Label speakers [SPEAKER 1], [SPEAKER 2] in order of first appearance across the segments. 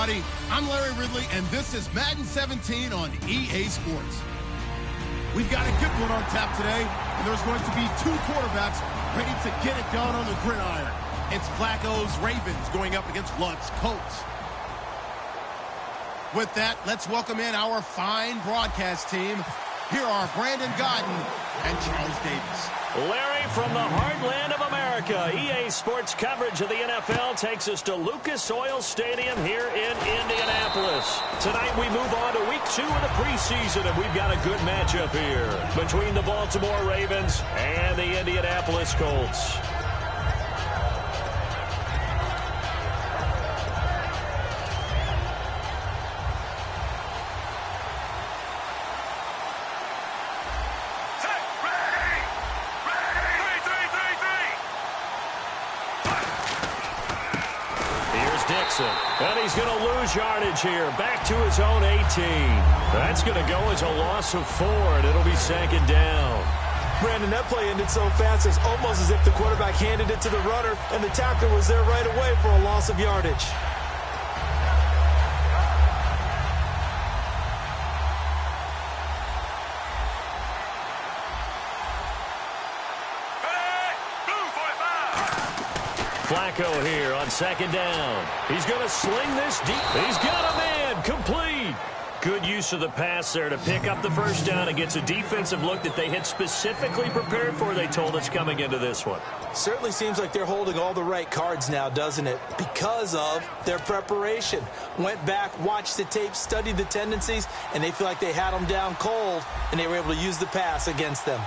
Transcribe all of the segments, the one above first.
[SPEAKER 1] everybody. I'm Larry Ridley, and this is Madden 17 on EA Sports. We've got a good one on tap today, and there's going to be two quarterbacks ready to get it done on the gridiron. It's Flacco's Ravens going up against Luck's Colts. With that, let's welcome in our fine broadcast team. Here are Brandon Godden and Charles Davis.
[SPEAKER 2] Larry, from the heartland of America, EA Sports coverage of the NFL takes us to Lucas Oil Stadium here in Indianapolis. Tonight we move on to week 2 of the preseason, and we've got a good matchup here between the Baltimore Ravens and the Indianapolis Colts. And he's going to lose yardage here. Back to his own 18. That's going to go as a loss of 4, and it'll be 2nd down.
[SPEAKER 3] Brandon, that play ended so fast, it's almost as if the quarterback handed it to the runner, and the tackler was there right away for a loss of yardage.
[SPEAKER 2] Flacco here on 2nd down. He's going to sling this deep. He's got a man. Complete. Good use of the pass there to pick up the first down and gets a defensive look that they had specifically prepared for, they told us, coming into this one.
[SPEAKER 3] Certainly seems like they're holding all the right cards now, doesn't it? Because of their preparation. Went back, watched the tape, studied the tendencies, and they feel like they had them down cold, and they were able to use the pass against them.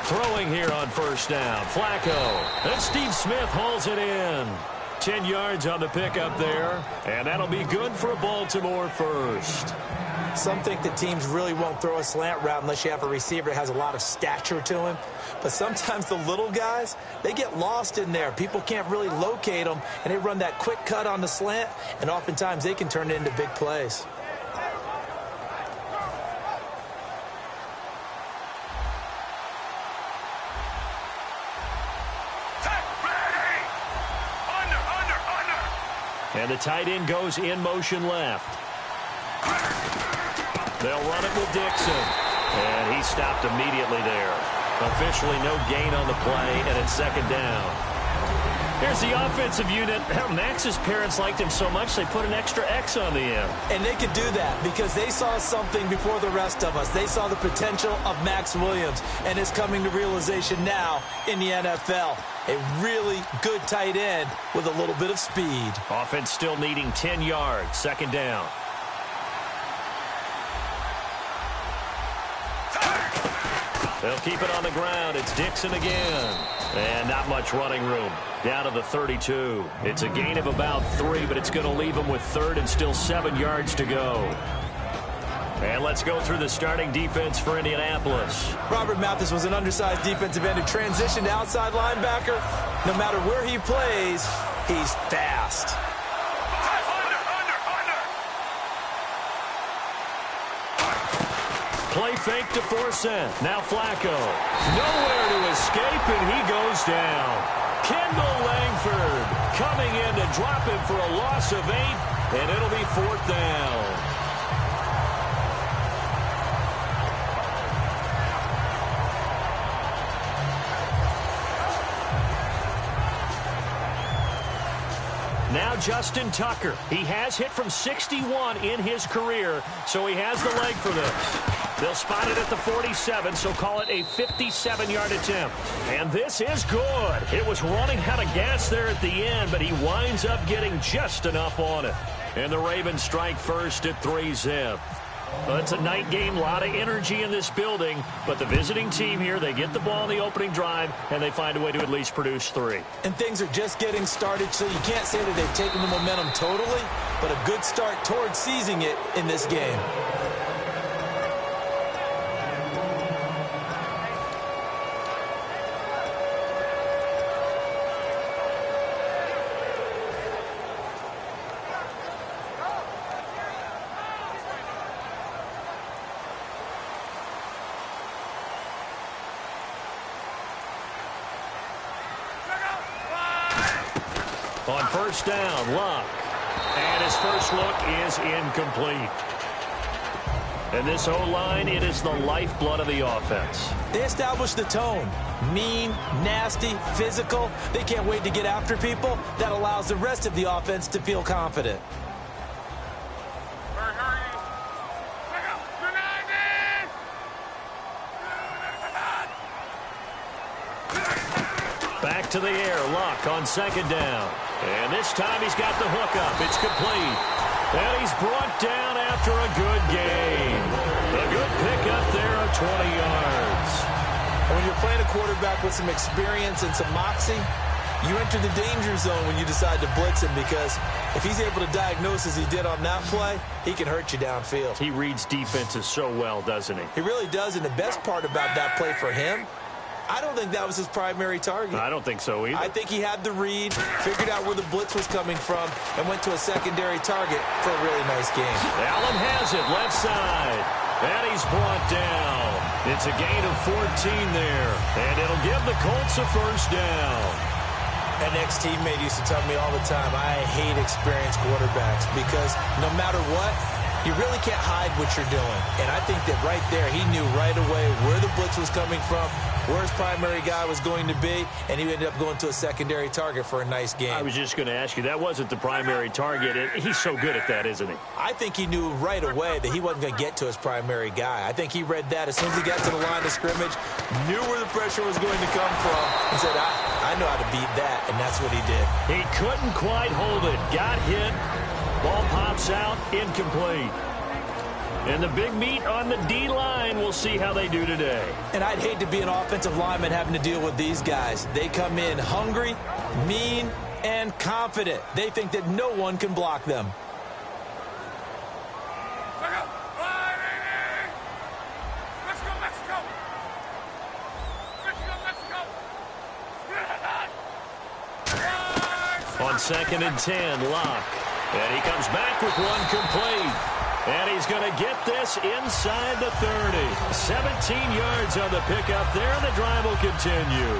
[SPEAKER 2] Throwing here on 1st down. Flacco. And Steve Smith hauls it in. 10 yards on the pickup there. And that'll be good for a Baltimore first.
[SPEAKER 3] Some think that teams really won't throw a slant route unless you have a receiver that has a lot of stature to him. But sometimes the little guys, they get lost in there. People can't really locate them, and they run that quick cut on the slant, and oftentimes they can turn it into big plays.
[SPEAKER 2] And the tight end goes in motion left. They'll run it with Dixon. And he stopped immediately there. Officially no gain on the play, and it's 2nd down. Here's the offensive unit. Max's parents liked him so much they put an extra X on the end.
[SPEAKER 3] And they could do that because they saw something before the rest of us. They saw the potential of Max Williams, and it's coming to realization now in the NFL. A really good tight end with a little bit of speed.
[SPEAKER 2] Offense still needing 10 yards. 2nd down. They'll keep it on the ground. It's Dixon again. And not much running room. Down to the 32. It's a gain of about 3, but it's going to leave them with 3rd and still 7 yards to go. And let's go through the starting defense for Indianapolis.
[SPEAKER 3] Robert Mathis was an undersized defensive end who transitioned to outside linebacker. No matter where he plays, he's fast.
[SPEAKER 2] Play fake to force it. Now Flacco. Nowhere to escape, and he goes down. Kendall Langford coming in to drop him for a loss of 8, and it'll be 4th down. Now Justin Tucker. He has hit from 61 in his career, so he has the leg for this. They'll spot it at the 47, so call it a 57-yard attempt. And this is good. It was running out of gas there at the end, but he winds up getting just enough on it. And the Ravens strike first at 3-zip. Well, it's a night game, a lot of energy in this building, but the visiting team here, they get the ball in the opening drive, and they find a way to at least produce 3.
[SPEAKER 3] And things are just getting started, so you can't say that they've taken the momentum totally, but a good start towards seizing it in this game.
[SPEAKER 2] On first down, Luck. And his first look is incomplete. And this O-line, it is the lifeblood of the offense.
[SPEAKER 3] They establish the tone. Mean, nasty, physical. They can't wait to get after people. That allows the rest of the offense to feel confident.
[SPEAKER 2] Back to the air, Luck on second down. And this time he's got the hook up. It's complete. And he's brought down after a good gain. A good pickup there of 20 yards.
[SPEAKER 3] And when you're playing a quarterback with some experience and some moxie, you enter the danger zone when you decide to blitz him, because if he's able to diagnose as he did on that play, he can hurt you downfield.
[SPEAKER 2] He reads defenses so well, doesn't he?
[SPEAKER 3] He really does, and the best part about that play for him, I don't think that was his primary target.
[SPEAKER 2] I don't think so either.
[SPEAKER 3] I think he had the read, figured out where the blitz was coming from, and went to a secondary target for a really nice game.
[SPEAKER 2] Allen has it, left side. And he's brought down. It's a gain of 14 there. And it'll give the Colts a first down.
[SPEAKER 3] An ex-teammate used to tell me all the time, I hate experienced quarterbacks, because no matter what, you really can't hide what you're doing. And I think that right there, he knew right away where the blitz was coming from, where his primary guy was going to be, and he ended up going to a secondary target for a nice game.
[SPEAKER 2] I was just going to ask you, that wasn't the primary target. He's so good at that, isn't he?
[SPEAKER 3] I think he knew right away that he wasn't going to get to his primary guy. I think he read that as soon as he got to the line of scrimmage, knew where the pressure was going to come from, and said, I know how to beat that, and that's what he did.
[SPEAKER 2] He couldn't quite hold it. Got hit. Ball pops out, incomplete. And the big meat on the D-line, we'll see how they do today.
[SPEAKER 3] And I'd hate to be an offensive lineman having to deal with these guys. They come in hungry, mean, and confident. They think that no one can block them.
[SPEAKER 2] On second and 10, Luck. And he comes back with one complete. And he's going to get this inside the 30. 17 yards on the pickup there, and the drive will continue.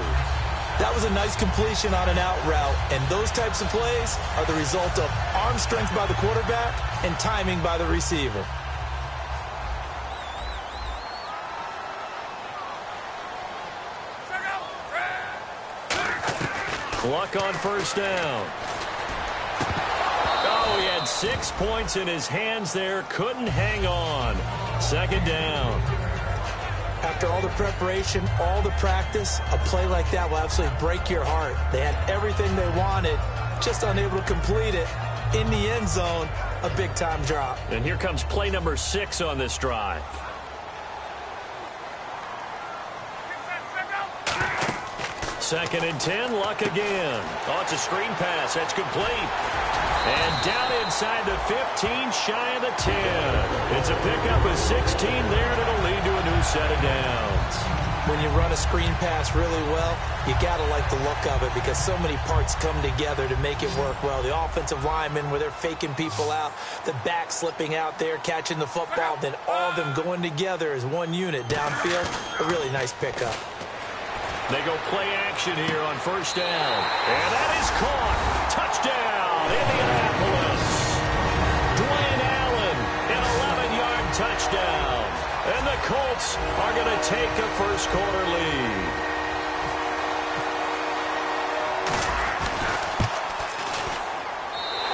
[SPEAKER 3] That was a nice completion on an out route, and those types of plays are the result of arm strength by the quarterback and timing by the receiver.
[SPEAKER 2] Luck on first down. Oh, he had 6 points in his hands there. Couldn't hang on. Second down.
[SPEAKER 3] After all the preparation, all the practice, a play like that will absolutely break your heart. They had everything they wanted, just unable to complete it. In the end zone, a big-time drop.
[SPEAKER 2] And here comes play number 6 on this drive. Second and 10, Luck again. Oh, it's a screen pass. That's complete. And down inside the 15, shy of the 10. It's a pickup of 16 there, and it'll lead to a new set of downs.
[SPEAKER 3] When you run a screen pass really well, you got to like the look of it, because so many parts come together to make it work well. The offensive linemen, where they're faking people out, the back slipping out there, catching the football, then all of them going together as one unit downfield. A really nice pickup.
[SPEAKER 2] They go play action here on first down. And that is caught. Touchdown, Indianapolis. Dwayne Allen, an 11-yard touchdown. And the Colts are going to take a first-quarter lead.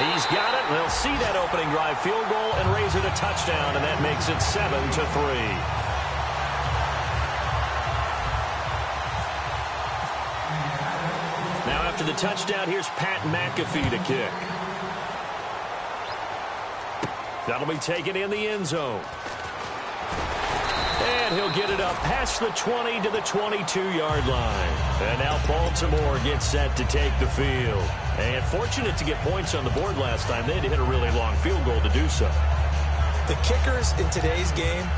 [SPEAKER 2] He's got it. They'll see that opening drive field goal and raise it a touchdown, and that makes it 7-3. After the touchdown, here's Pat McAfee to kick. That'll be taken in the end zone. And he'll get it up past the 20 to the 22-yard line. And now Baltimore gets set to take the field. And fortunate to get points on the board last time. They had to hit a really long field goal to do so.
[SPEAKER 3] The kickers in today's game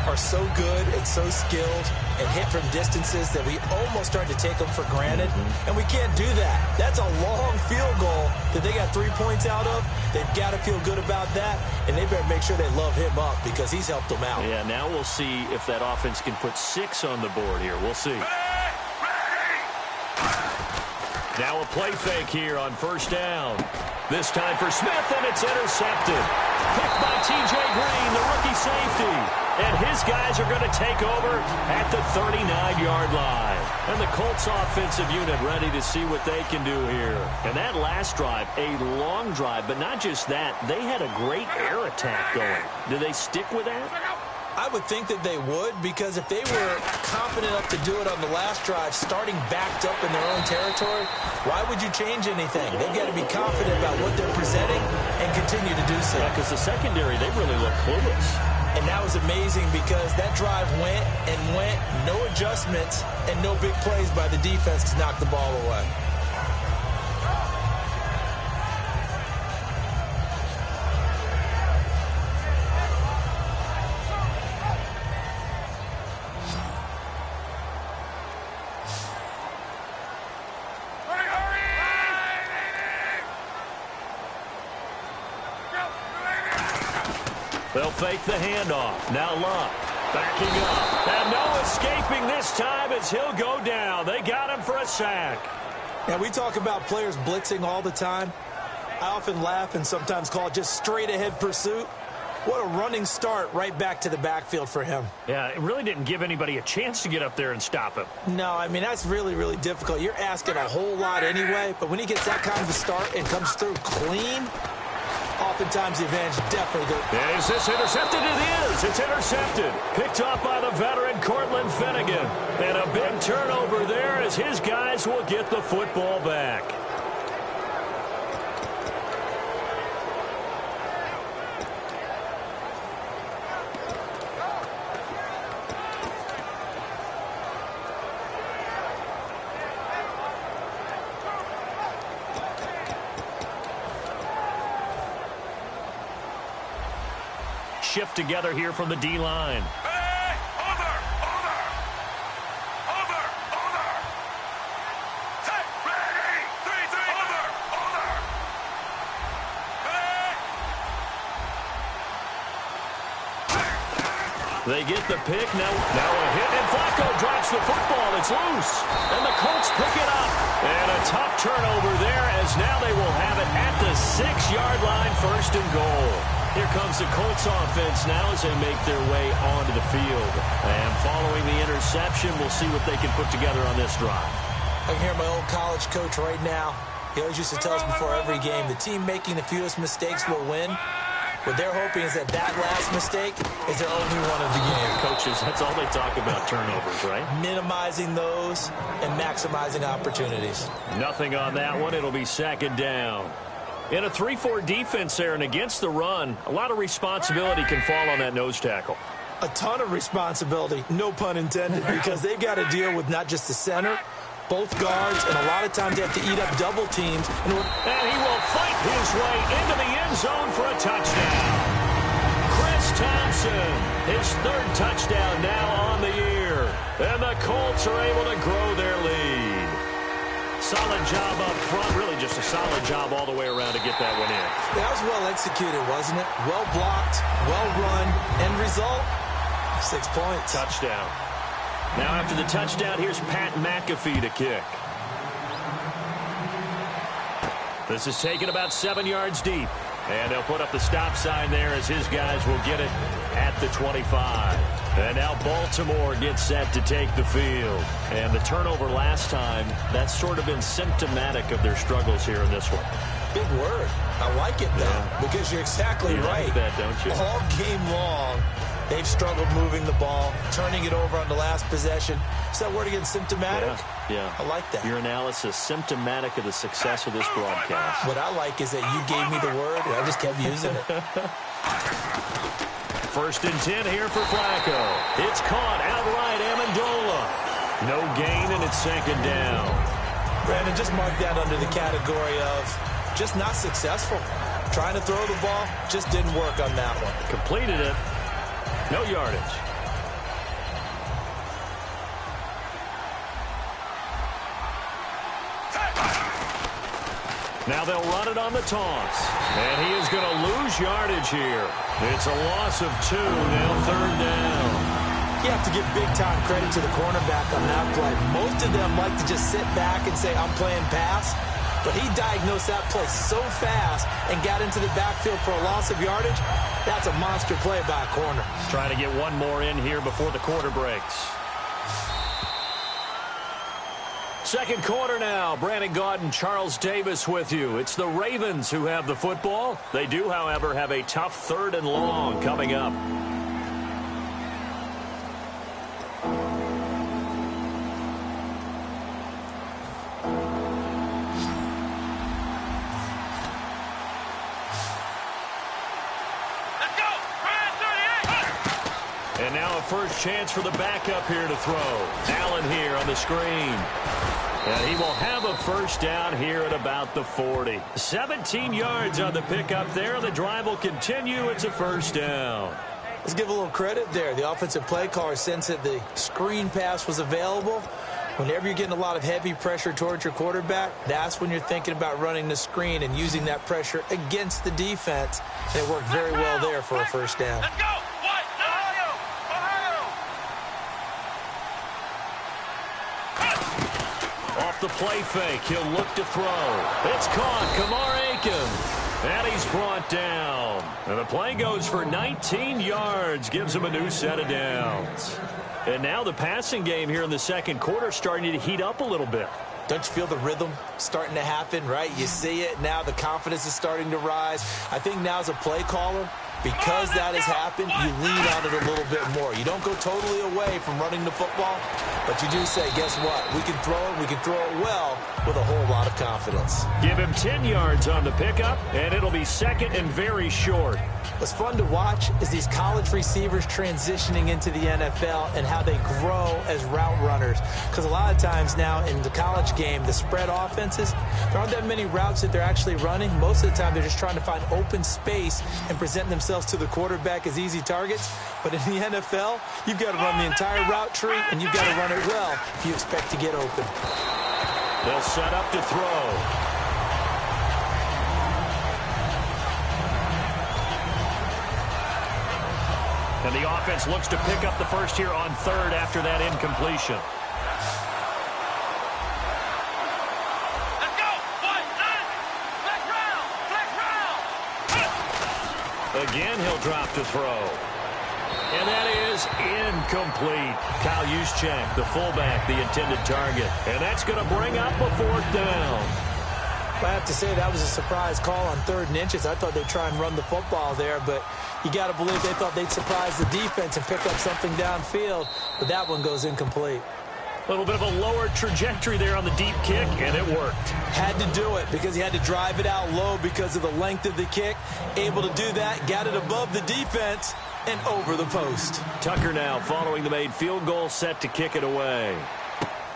[SPEAKER 3] are so good and so skilled and hit from distances that we almost start to take them for granted, and we can't do that. That's a long field goal that they got 3 points out of. They've got to feel good about that, and they better make sure they love him up, because he's helped them out.
[SPEAKER 2] Yeah, now we'll see if that offense can put 6 on the board here. We'll see. Now a play fake here on first down. This time for Smith, and it's intercepted. Picked by T.J. Green, the rookie safety. And his guys are going to take over at the 39-yard line. And the Colts offensive unit ready to see what they can do here. And that last drive, a long drive, but not just that. They had a great air attack going. Do they stick with that?
[SPEAKER 3] I would think that they would, because if they were confident enough to do it on the last drive, starting backed up in their own territory, why would you change anything? They've got to be confident about what they're presenting and continue to do so.
[SPEAKER 2] Yeah, because the secondary, they really look clueless.
[SPEAKER 3] And that was amazing because that drive went and went, no adjustments, and no big plays by the defense to knock the ball away.
[SPEAKER 2] They'll fake the handoff. Now Luck backing up. And no escaping this time as he'll go down. They got him for a sack.
[SPEAKER 3] Now, we talk about players blitzing all the time. I often laugh and sometimes call it just straight-ahead pursuit. What a running start right back to the backfield for him.
[SPEAKER 2] Yeah, it really didn't give anybody a chance to get up there and stop him.
[SPEAKER 3] No, I mean, that's really, really difficult. You're asking a whole lot anyway, but when he gets that kind of a start and comes through clean, oftentimes the advantage definitely goes.
[SPEAKER 2] And is this intercepted? It is. It's intercepted. Picked up by the veteran Cortland Finnegan. And a big turnover there as his guys will get the football back. Shift together here from the D-line.
[SPEAKER 4] Hey, over. Take, ready, 3-3, over. Hey.
[SPEAKER 2] They get the pick. Now a hit, and Flacco drops the football. It's loose. And the Colts pick it up. And a tough turnover there as now they will have it at the 6-yard line, 1st and goal. Here comes the Colts offense now as they make their way onto the field. And following the interception, we'll see what they can put together on this drive.
[SPEAKER 3] I can hear my old college coach right now. He always used to tell us before every game, the team making the fewest mistakes will win. What they're hoping is that last mistake is their only one of the game.
[SPEAKER 2] Coaches, that's all they talk about, turnovers, right?
[SPEAKER 3] Minimizing those and maximizing opportunities.
[SPEAKER 2] Nothing on that one. It'll be 2nd down. In a 3-4 defense there and against the run, a lot of responsibility can fall on that nose tackle.
[SPEAKER 3] A ton of responsibility, no pun intended, because they've got to deal with not just the center, both guards, and a lot of times they have to eat up double teams.
[SPEAKER 2] And he will fight his way into the end zone for a touchdown. Chris Thompson, his 3rd touchdown now on the year. And the Colts are able to grow their lead. Solid job up front, really just a solid job all the way around to get that one in.
[SPEAKER 3] That was well executed, wasn't it? Well blocked, well run, end result, 6 points.
[SPEAKER 2] Touchdown. Now after the touchdown, here's Pat McAfee to kick. This is taken about 7 yards deep. And they'll put up the stop sign there as his guys will get it at the 25. And now Baltimore gets set to take the field. And the turnover last time, that's sort of been symptomatic of their struggles here in this one.
[SPEAKER 3] Big word. I like it, though, because you're exactly right.
[SPEAKER 2] Like that, don't you?
[SPEAKER 3] All game long, they've struggled moving the ball, turning it over on the last possession. Is that word again, symptomatic?
[SPEAKER 2] Yeah.
[SPEAKER 3] I like that.
[SPEAKER 2] Your analysis, symptomatic of the success of this broadcast.
[SPEAKER 3] What I like is that you gave me the word, and I just kept using it.
[SPEAKER 2] 1st and 10 here for Flacco. It's caught outright, Amendola. No gain, and it's 2nd down.
[SPEAKER 3] Brandon, just mark that under the category of just not successful. Trying to throw the ball, just didn't work on that one.
[SPEAKER 2] Completed it. No yardage. Now they'll run it on the toss. And he is going to lose yardage here. It's a loss of 2, now 3rd down.
[SPEAKER 3] You have to give big-time credit to the cornerback on that play. Most of them like to just sit back and say, I'm playing pass. But he diagnosed that play so fast and got into the backfield for a loss of yardage. That's a monster play by a corner.
[SPEAKER 2] Trying to get one more in here before the quarter breaks. Second quarter now. Brandon Gaudin and Charles Davis with you. It's the Ravens who have the football. They do, however, have a tough 3rd and long coming up. And now a first chance for the backup here to throw. Allen here on the screen. And he will have a first down here at about the 40. 17 yards on the pickup there. The drive will continue. It's a first down.
[SPEAKER 3] Let's give a little credit there. The offensive play caller sensed that the screen pass was available. Whenever you're getting a lot of heavy pressure towards your quarterback, that's when you're thinking about running the screen and using that pressure against the defense. And it worked very well there for a first down.
[SPEAKER 4] Let's go!
[SPEAKER 2] Off the play fake, he'll look to throw. It's caught, Kamar Aiken. And he's brought down. And the play goes for 19 yards, gives him a new set of downs. And now the passing game here in the second quarter starting to heat up a little bit.
[SPEAKER 3] Don't you feel the rhythm starting to happen, right? You see it now. The confidence is starting to rise. I think now as a play caller, because that has happened, you lean on it a little bit more. You don't go totally away from running the football, but you do say, guess what? We can throw it. We can throw it well with a whole lot of confidence.
[SPEAKER 2] Give him 10 yards on the pickup, and it'll be second and very short.
[SPEAKER 3] What's fun to watch is these college receivers transitioning into the NFL and how they grow as route runners. Because a lot of times now in the college game, the spread offenses, there aren't that many routes that they're actually running. Most of the time, they're just trying to find open space and present themselves to the quarterback as easy targets. But in the NFL, you've got to run the entire route tree, and you've got to run it well if you expect to get open.
[SPEAKER 2] They'll set up to throw. And the offense looks to pick up the first here on 3rd after that incompletion.
[SPEAKER 4] Let's go! Flag round!
[SPEAKER 2] Again, he'll drop to throw. And that is incomplete. Kyle Juszczyk, the fullback, the intended target. And that's going to bring up a 4th down.
[SPEAKER 3] I have to say that was a surprise call on 3rd and inches. I thought they'd try and run the football there, but you got to believe they thought they'd surprise the defense and pick up something downfield, but that one goes incomplete.
[SPEAKER 2] A little bit of a lower trajectory there on the deep kick, and it worked.
[SPEAKER 3] Had to do it because he had to drive it out low because of the length of the kick. Able to do that, got it above the defense and over the post.
[SPEAKER 2] Tucker now following the made field goal, set to kick it away.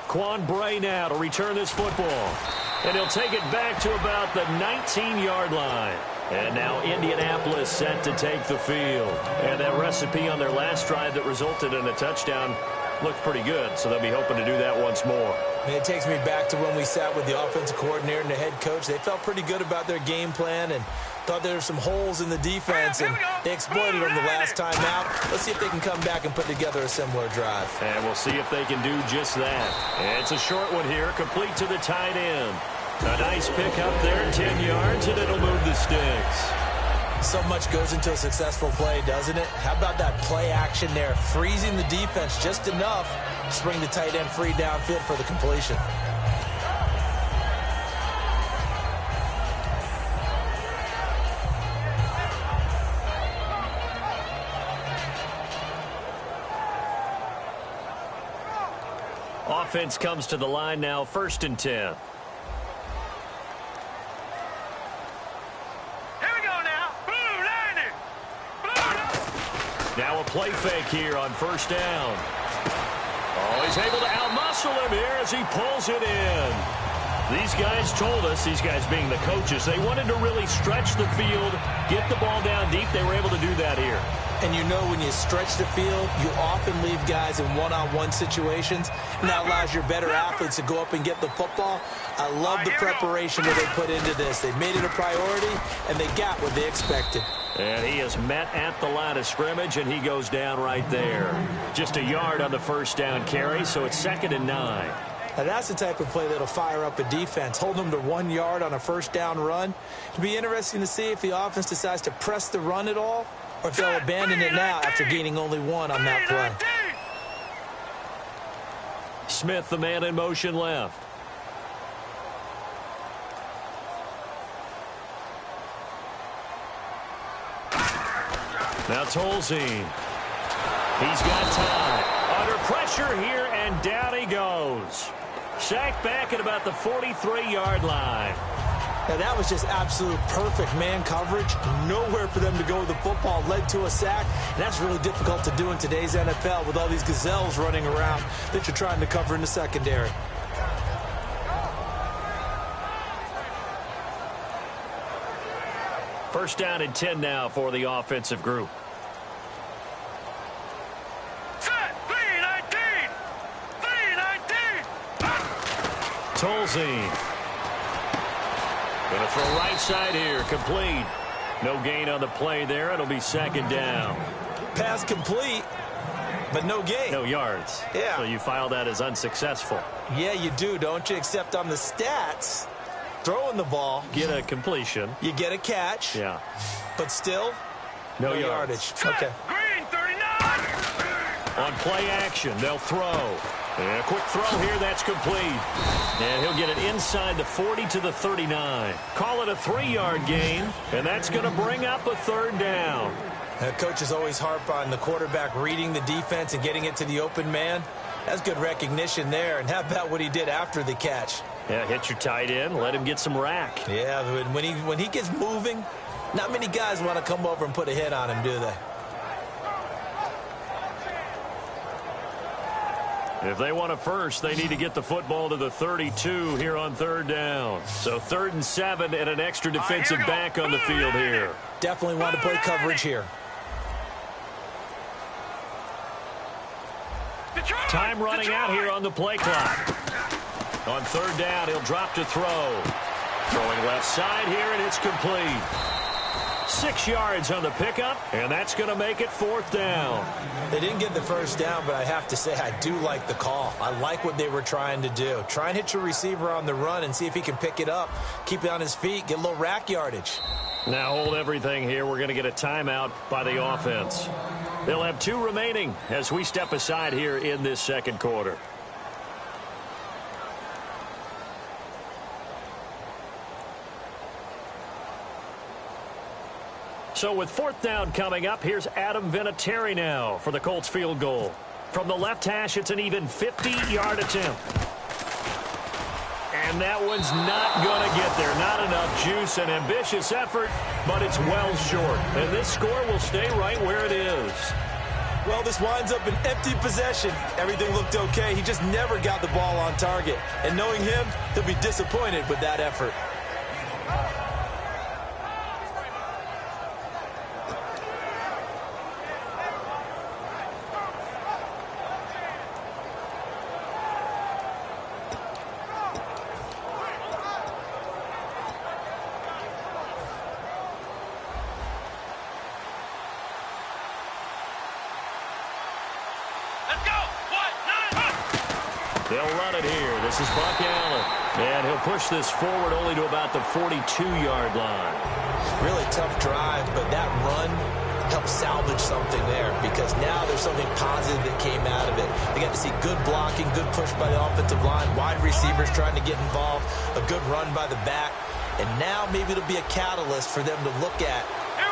[SPEAKER 2] Quan Bray now to return this football. And he'll take it back to about the 19-yard line. And now Indianapolis set to take the field. And that recipe on their last drive that resulted in a touchdown looked pretty good, so they'll be hoping to do that once more.
[SPEAKER 3] And it takes me back to when we sat with the offensive coordinator and the head coach. They felt pretty good about their game plan and thought there were some holes in the defense, and they exploited them the last time out. Let's see if they can come back and put together a similar drive.
[SPEAKER 2] And we'll see if they can do just that. And it's a short one here, complete to the tight end. A nice pick up there, 10 yards, and it'll move the sticks.
[SPEAKER 3] So much goes into a successful play, doesn't it? How about that play action there, freezing the defense just enough to bring the tight end free downfield for the completion.
[SPEAKER 2] Offense comes to the line now, 1st and 10. Now a play fake here on 1st down. Oh, he's able to outmuscle him here as he pulls it in. These guys told us, these guys being the coaches, they wanted to really stretch the field, get the ball down deep. They were able to do that here.
[SPEAKER 3] And you know when you stretch the field, you often leave guys in one-on-one situations, and that allows your better athletes to go up and get the football. I love the preparation that they put into this. They made it a priority, and they got what they expected.
[SPEAKER 2] And he is met at the line of scrimmage, and he goes down right there. Just a yard on the first down carry, so it's 2nd and 9.
[SPEAKER 3] Now that's the type of play that'll fire up a defense. Hold them to 1 yard on a first down run. It'll be interesting to see if the offense decides to press the run at all, or if they'll abandon it now after gaining only 1 on that play.
[SPEAKER 2] Smith, the man in motion left. Now Tolzien. He's got time. Under pressure here, and down he goes. Sacked back at about the 43-yard line.
[SPEAKER 3] Now that was just absolute perfect man coverage. Nowhere for them to go with the football. Led to a sack. And that's really difficult to do in today's NFL with all these gazelles running around that you're trying to cover in the secondary.
[SPEAKER 2] First down and 10 now for the offensive group. Tolzien. Going to throw right side here. Complete. No gain on the play there. It'll be 2nd down.
[SPEAKER 3] Pass complete, but no gain.
[SPEAKER 2] No yards.
[SPEAKER 3] Yeah.
[SPEAKER 2] So you file that as unsuccessful.
[SPEAKER 3] Yeah, you do, don't you? Except on the stats, throwing the ball.
[SPEAKER 2] Get a completion.
[SPEAKER 3] You get a catch.
[SPEAKER 2] Yeah.
[SPEAKER 3] But still,
[SPEAKER 2] no
[SPEAKER 3] yardage. Okay.
[SPEAKER 4] Green, 39.
[SPEAKER 2] On play action, they'll throw. And a quick throw here, that's complete. And he'll get it inside the 40 to the 39. Call it a 3-yard gain, and that's going to bring up a 3rd down.
[SPEAKER 3] Coaches always harp on the quarterback reading the defense and getting it to the open man. That's good recognition there. And how about what he did after the catch?
[SPEAKER 2] Yeah, hit your tight end, let him get some rack.
[SPEAKER 3] Yeah, when he gets moving, not many guys want to come over and put a hit on him, do they?
[SPEAKER 2] If they want a first, they need to get the football to the 32 here on 3rd down. So 3rd and 7 and an extra defensive back on the field here.
[SPEAKER 3] Definitely want to play coverage here.
[SPEAKER 2] Time running out here on the play clock. On 3rd down, he'll drop to throw. Throwing left side here, and it's complete. 6 yards on the pickup, and that's going to make it 4th down.
[SPEAKER 3] They didn't get the first down, but I have to say I do like the call. I like what they were trying to do. Try and hit your receiver on the run and see if he can pick it up, keep it on his feet, get a little rack yardage.
[SPEAKER 2] Now hold everything here. We're going to get a timeout by the offense. They'll have 2 remaining as we step aside here in this 2nd quarter. So with 4th down coming up, here's Adam Vinatieri now for the Colts field goal. From the left hash, it's an even 50-yard attempt. And that one's not going to get there. Not enough juice, an ambitious effort, but it's well short. And this score will stay right where it is.
[SPEAKER 3] Well, this winds up an empty possession. Everything looked okay. He just never got the ball on target. And knowing him, he'll be disappointed with that effort.
[SPEAKER 2] They'll run it here. This is Buck Allen. And he'll push this forward only to about the 42-yard line.
[SPEAKER 3] Really tough drive, but that run helped salvage something there because now there's something positive that came out of it. They got to see good blocking, good push by the offensive line, wide receivers trying to get involved, a good run by the back. And now maybe it'll be a catalyst for them to look at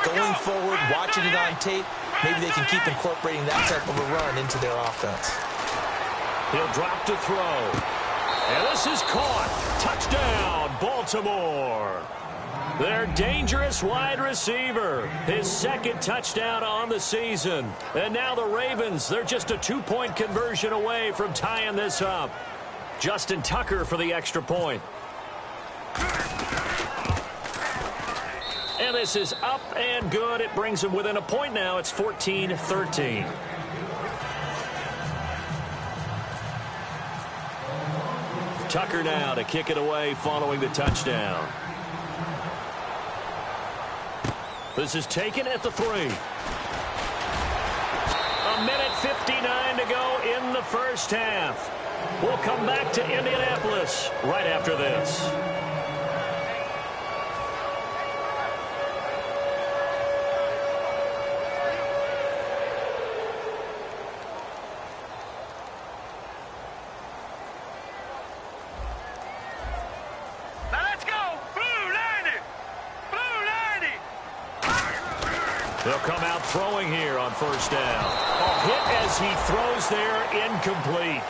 [SPEAKER 3] going forward, watching it on tape. Maybe they can keep incorporating that type of a run into their offense.
[SPEAKER 2] He'll drop to throw. And this is caught. Touchdown, Baltimore. Their dangerous wide receiver. His 2nd touchdown on the season. And now the Ravens, they're just a 2-point conversion away from tying this up. Justin Tucker for the extra point. And this is up and good. It brings them within a point now. It's 14-13. Tucker now to kick it away following the touchdown. This is taken at the 3. A minute 59 to go in the first half. We'll come back to Indianapolis right after this. They'll come out throwing here on first down. A hit as he throws there, incomplete.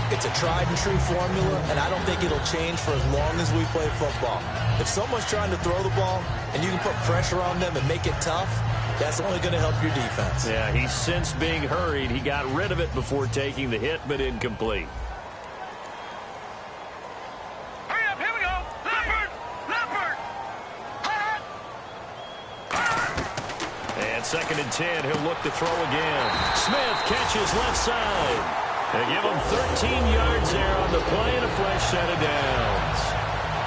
[SPEAKER 3] It's a tried-and-true formula, and I don't think it'll change for as long as we play football. If someone's trying to throw the ball and you can put pressure on them and make it tough, that's only going to help your defense.
[SPEAKER 2] Yeah, he's since being hurried. He got rid of it before taking the hit, but incomplete. Second and 10, he'll look to throw again. Smith catches left side. They give him 13 yards there on the play and a fresh set of downs.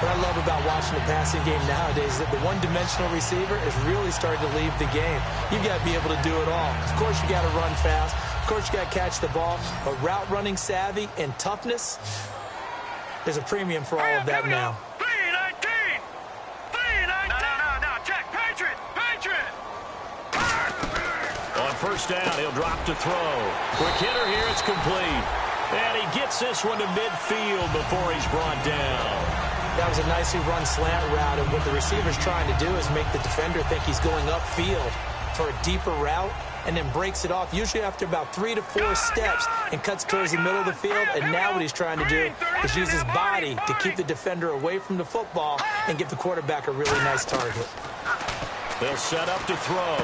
[SPEAKER 3] What I love about watching the passing game nowadays is that the one-dimensional receiver is really starting to leave the game. You've got to be able to do it all. Of course, you got to run fast. Of course, you got to catch the ball. But route running savvy and toughness, there's a premium for all of that now.
[SPEAKER 2] First down, he'll drop to throw. Quick hitter here, it's complete. And he gets this one to midfield before he's brought down.
[SPEAKER 3] That was a nicely run slant route, and what the receiver's trying to do is make the defender think he's going upfield for a deeper route, and then breaks it off, usually after about 3 to 4 steps, and cuts towards the middle of the field. And now what he's trying to do is use his body to keep the defender away from the football and give the quarterback a really nice target.
[SPEAKER 2] They'll set up to throw.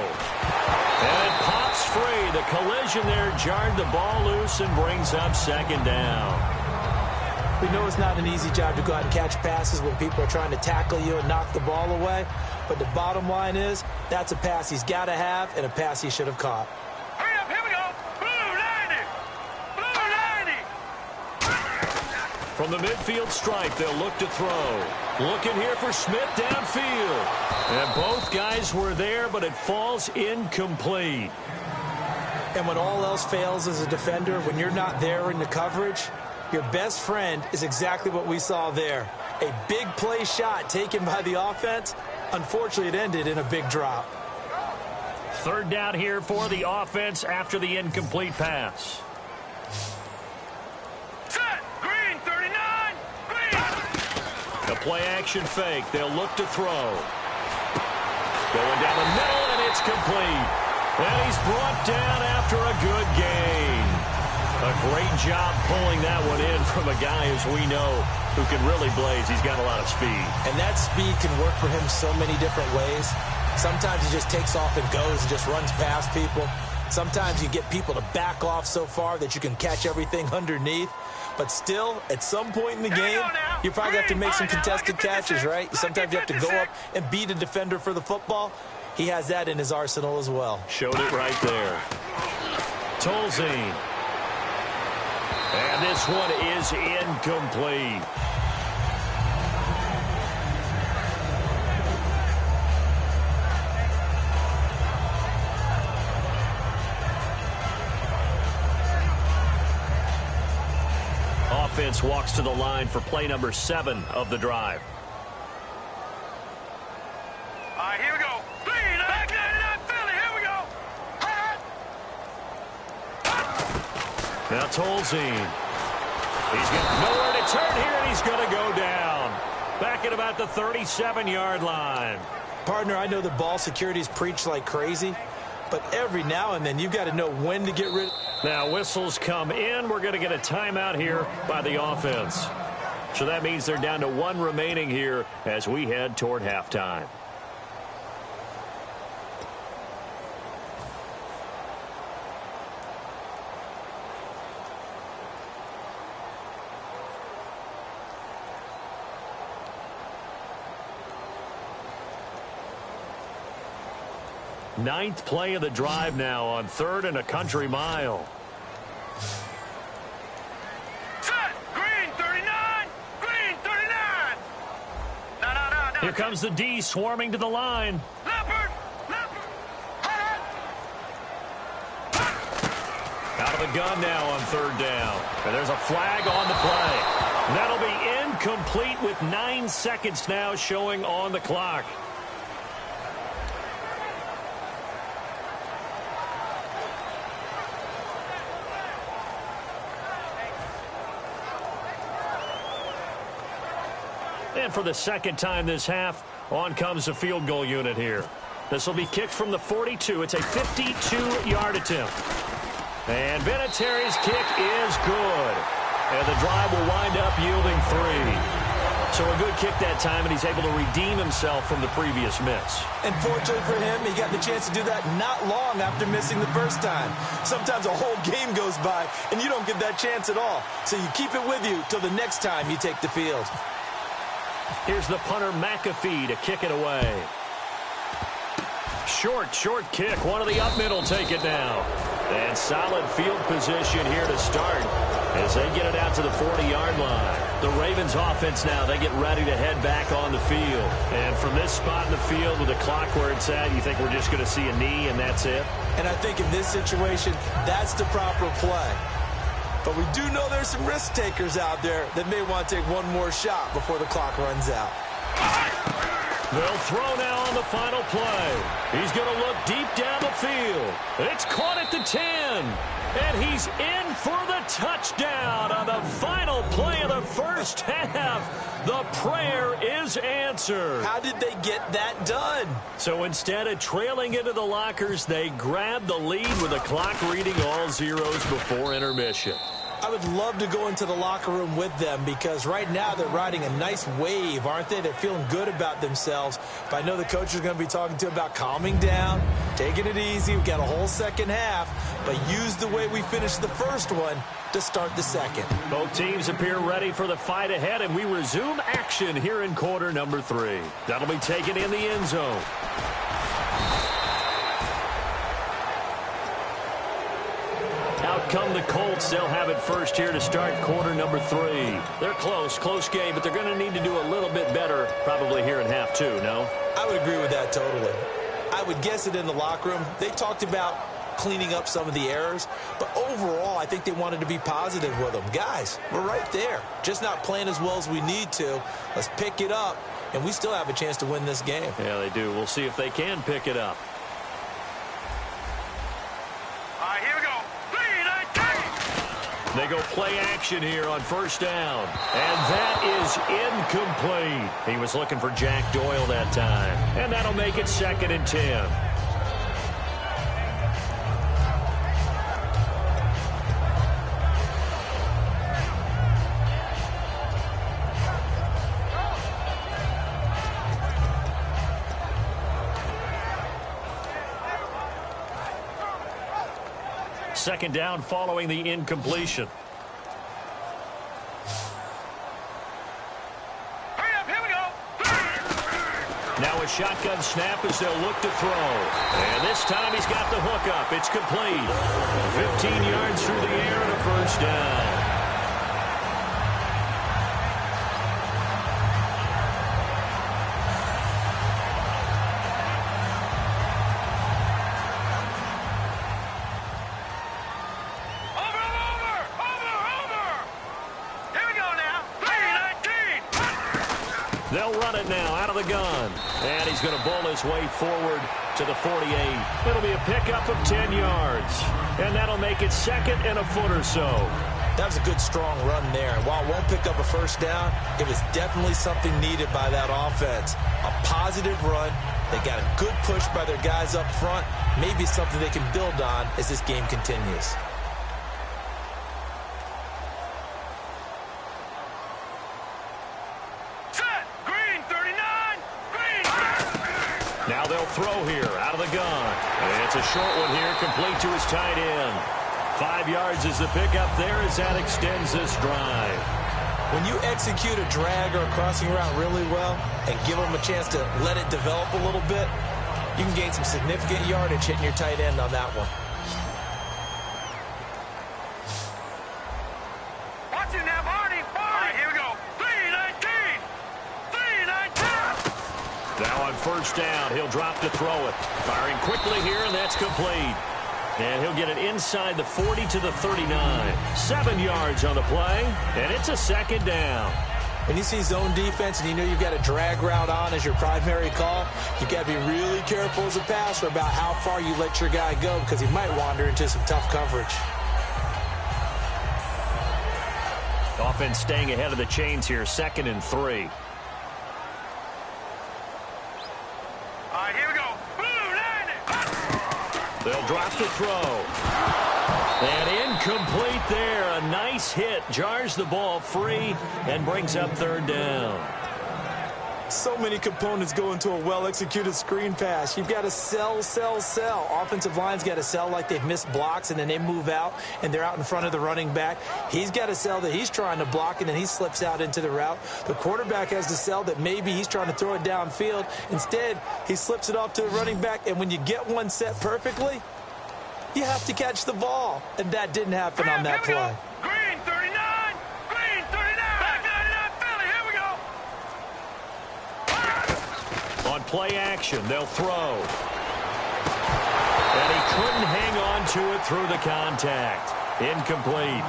[SPEAKER 2] And it pops free. The collision there jarred the ball loose and brings up second down.
[SPEAKER 3] We know it's not an easy job to go out and catch passes when people are trying to tackle you and knock the ball away. But the bottom line is, that's a pass he's got to have and a pass he should have caught.
[SPEAKER 4] Hurry up, here we go. Blue 90. Blue 90.
[SPEAKER 2] From the midfield stripe, they'll look to throw. Looking here for Smith downfield. And both guys were there, but it falls incomplete.
[SPEAKER 3] And when all else fails as a defender, when you're not there in the coverage, your best friend is exactly what we saw there. A big play shot taken by the offense. Unfortunately, it ended in a big drop.
[SPEAKER 2] Third down here for the offense after the incomplete pass.
[SPEAKER 4] Set. Green 39. Green.
[SPEAKER 2] The play action fake. They'll look to throw. Going down the middle, and it's complete. And he's brought down after a good gain. A great job pulling that one in from a guy, as we know, who can really blaze. He's got a lot of speed.
[SPEAKER 3] And that speed can work for him so many different ways. Sometimes he just takes off and goes and just runs past people. Sometimes you get people to back off so far that you can catch everything underneath. But still, at some point in the game, you probably have to make some contested catches, right? Sometimes you have to go up and beat a defender for the football. He has that in his arsenal as well.
[SPEAKER 2] Showed it right there. Tolzien. And this one is incomplete. Offense walks to the line for play number 7 of the drive.
[SPEAKER 4] All right, here we go. Clean, back 99, Philly, here we go.
[SPEAKER 2] Now Tolzien. He's got nowhere to turn here, and he's going to go down. Back at about the 37-yard line.
[SPEAKER 3] Partner, I know the ball security's preached like crazy, but every now and then you've got to know when to get rid of.
[SPEAKER 2] Now whistles come in. We're going to get a timeout here by the offense. So that means they're down to 1 remaining here as we head toward halftime. Ninth play of the drive now on 3rd and a country mile.
[SPEAKER 4] Set. Green 39. Green 39. No.
[SPEAKER 2] Here comes the D swarming to the line.
[SPEAKER 4] Leopard.
[SPEAKER 2] Out of the gun now on 3rd down. And there's a flag on the play. That'll be incomplete with 9 seconds now showing on the clock. And for the second time this half, on comes the field goal unit here. This will be kicked from the 42. It's a 52-yard attempt. And Vinatieri's kick is good. And the drive will wind up yielding 3. So a good kick that time, and he's able to redeem himself from the previous miss.
[SPEAKER 3] And fortunately for him, he got the chance to do that not long after missing the first time. Sometimes a whole game goes by, and you don't get that chance at all. So you keep it with you till the next time you take the field.
[SPEAKER 2] Here's the punter, McAfee, to kick it away. Short kick. One of the up middle take it now. And solid field position here to start as they get it out to the 40-yard line. The Ravens offense now, they get ready to head back on the field. And from this spot in the field with the clock where it's at, you think we're just going to see a knee and that's it?
[SPEAKER 3] And I think in this situation, that's the proper play. But we do know there's some risk takers out there that may want to take one more shot before the clock runs out.
[SPEAKER 2] They'll throw now on the final play. He's going to look deep down the field. It's caught at the 10. And he's in for the touchdown on the final play of the first half. The prayer is answered.
[SPEAKER 3] How did they get that done?
[SPEAKER 2] So instead of trailing into the lockers, they grabbed the lead with the clock reading all zeros before intermission.
[SPEAKER 3] I would love to go into the locker room with them because right now they're riding a nice wave, aren't they? They're feeling good about themselves. But I know the coach is going to be talking to them about calming down, taking it easy. We've got a whole second half, but use the way we finished the first one to start the second.
[SPEAKER 2] Both teams appear ready for the fight ahead, and we resume action here in quarter number 3. That'll be taken in the end zone. Out come the Colts. They'll have it first here to start quarter number 3. They're close game, but they're going to need to do a little bit better probably here in half 2, no?
[SPEAKER 3] I would agree with that totally. I would guess it in the locker room. They talked about cleaning up some of the errors, but overall I think they wanted to be positive with them. Guys, we're right there. Just not playing as well as we need to. Let's pick it up, and we still have a chance to win this game.
[SPEAKER 2] Yeah, they do. We'll see if they can pick it up.
[SPEAKER 4] Here we go.
[SPEAKER 2] They go play action here on first down. And that is incomplete. He was looking for Jack Doyle that time. And that'll make it 2nd and 10. Second down following the incompletion.
[SPEAKER 4] Hurry up, here we go.
[SPEAKER 2] Now a shotgun snap as they'll look to throw. And this time he's got the hook up. It's complete. 15 yards through the air and a first down. They'll run it now out of the gun. And he's going to bowl his way forward to the 48. It'll be a pickup of 10 yards. And that'll make it 2nd and a foot or so.
[SPEAKER 3] That was a good, strong run there. And while it won't pick up a first down, it was definitely something needed by that offense. A positive run. They got a good push by their guys up front. Maybe something they can build on as this game continues.
[SPEAKER 2] Now they'll throw here out of the gun. And it's a short one here, complete to his tight end. 5 yards is the pickup there as that extends this drive.
[SPEAKER 3] When you execute a drag or a crossing route really well and give them a chance to let it develop a little bit, You can gain some significant yardage hitting your tight end on that one.
[SPEAKER 4] Watch it now, Barney. All right, here we go. 3-19. 3-19.
[SPEAKER 2] Now on first down, he'll drop to throw it. Firing quickly here, and that's complete. And he'll get it inside the 40 to the 39. 7 yards on the play, and it's a second down.
[SPEAKER 3] When you see zone defense and you know you've got a drag route on as your primary call, you've got to be really careful as a passer about how far you let your guy go because he might wander into some tough coverage.
[SPEAKER 2] Offense staying ahead of the chains here, 2nd and 3.
[SPEAKER 4] All right, here we go.
[SPEAKER 2] They'll drop the throw. And incomplete there. A nice hit. Jars the ball free and brings up 3rd down.
[SPEAKER 3] So many components go into a well-executed screen pass. You've got to sell. Offensive line's got to sell like they've missed blocks, and then they move out, and they're out in front of the running back. He's got to sell that he's trying to block, and then he slips out into the route. The quarterback has to sell that maybe he's trying to throw it downfield. Instead, he slips it off to the running back, and when you get one set perfectly, you have to catch the ball. And that didn't happen on that play.
[SPEAKER 4] Green 39. Green 39. Back 99 Philly. Here we go.
[SPEAKER 2] On play action, they'll throw. And he couldn't hang on to it through the contact. Incomplete.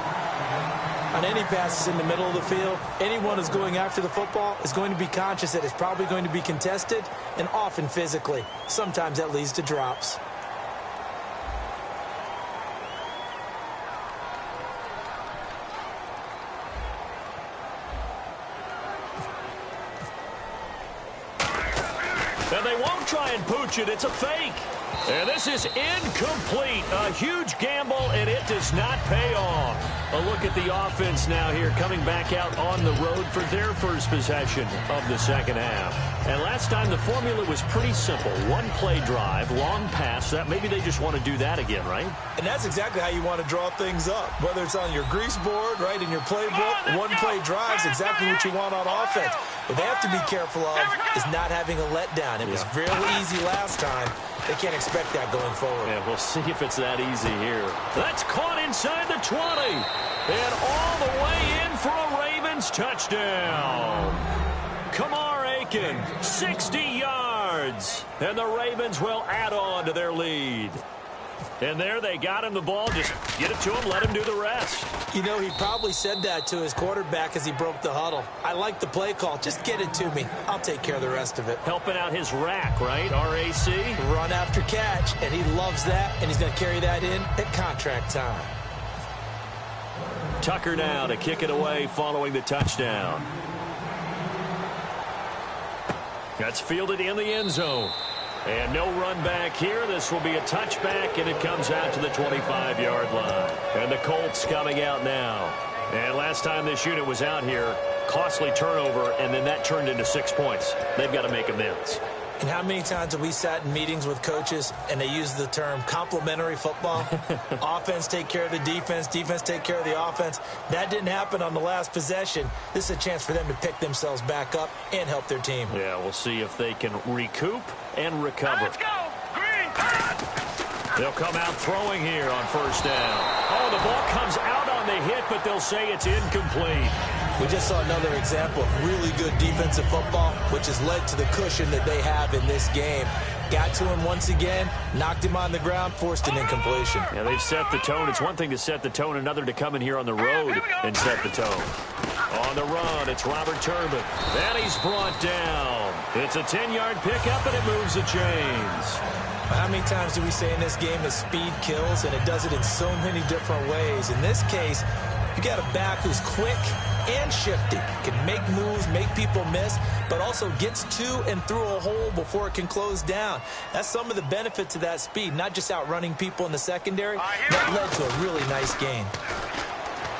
[SPEAKER 3] On any passes in the middle of the field, anyone who's going after the football is going to be conscious that it's probably going to be contested and often physically. Sometimes that leads to drops.
[SPEAKER 2] And they won't try and pooch it. It's a fake. And this is incomplete. A huge gamble, and it does not pay off. A look at the offense now here, coming back out on the road for their first possession of the second half. And last time the formula was pretty simple. One play drive, long pass. That maybe they just want to do that again, right?
[SPEAKER 3] And that's exactly how you want to draw things up. Whether it's on your grease board, right, in your playbook, one play drive is exactly what you want on offense. What they have to be careful of is not having a letdown. It was really easy last time. They can't expect that going forward.
[SPEAKER 2] Yeah, we'll see if it's that easy here. That's caught inside the 20. And all the way in for a Ravens touchdown. Kamar Aiken, 60 yards. And the Ravens will add on to their lead. And there they got him the ball. Just get it to him, let him do the rest.
[SPEAKER 3] You know, he probably said that to his quarterback as he broke the huddle. I like the play call. Just get it to me. I'll take care of the rest of it.
[SPEAKER 2] Helping out his rack, right? R-A-C?
[SPEAKER 3] Run after catch, and he loves that, and he's going to carry that in at contract time.
[SPEAKER 2] Tucker now to kick it away following the touchdown. That's fielded in the end zone. And no run back here. This will be a touchback, and it comes out to the 25-yard line. And the Colts coming out now. And last time this unit was out here, costly turnover, and then that turned into 6 points. They've got to make amends.
[SPEAKER 3] And how many times have we sat in meetings with coaches and they use the term complementary football? Offense take care of the defense, defense take care of the offense. That didn't happen on the last possession. This is a chance for them to pick themselves back up and help their team.
[SPEAKER 2] Yeah, we'll see if they can recoup and recover.
[SPEAKER 4] Let's go. Green.
[SPEAKER 2] They'll come out throwing here on first down. Oh, the ball comes out on the hit, but they'll say it's incomplete.
[SPEAKER 3] We just saw another example of really good defensive football, which has led to the cushion that they have in this game. Got to him once again, knocked him on the ground, forced an incompletion.
[SPEAKER 2] Yeah, they've set the tone. It's one thing to set the tone, another to come in here on the road and set the tone. On the run, it's Robert Turbin. And he's brought down. It's a 10-yard pickup, and it moves the chains.
[SPEAKER 3] How many times do we say in this game that speed kills, and it does it in so many different ways? In this case, you got a back who's quick and shifty, can make moves, make people miss, but also gets to and through a hole before it can close down. That's some of the benefits of that speed, not just outrunning people in the secondary. That led to a really nice gain.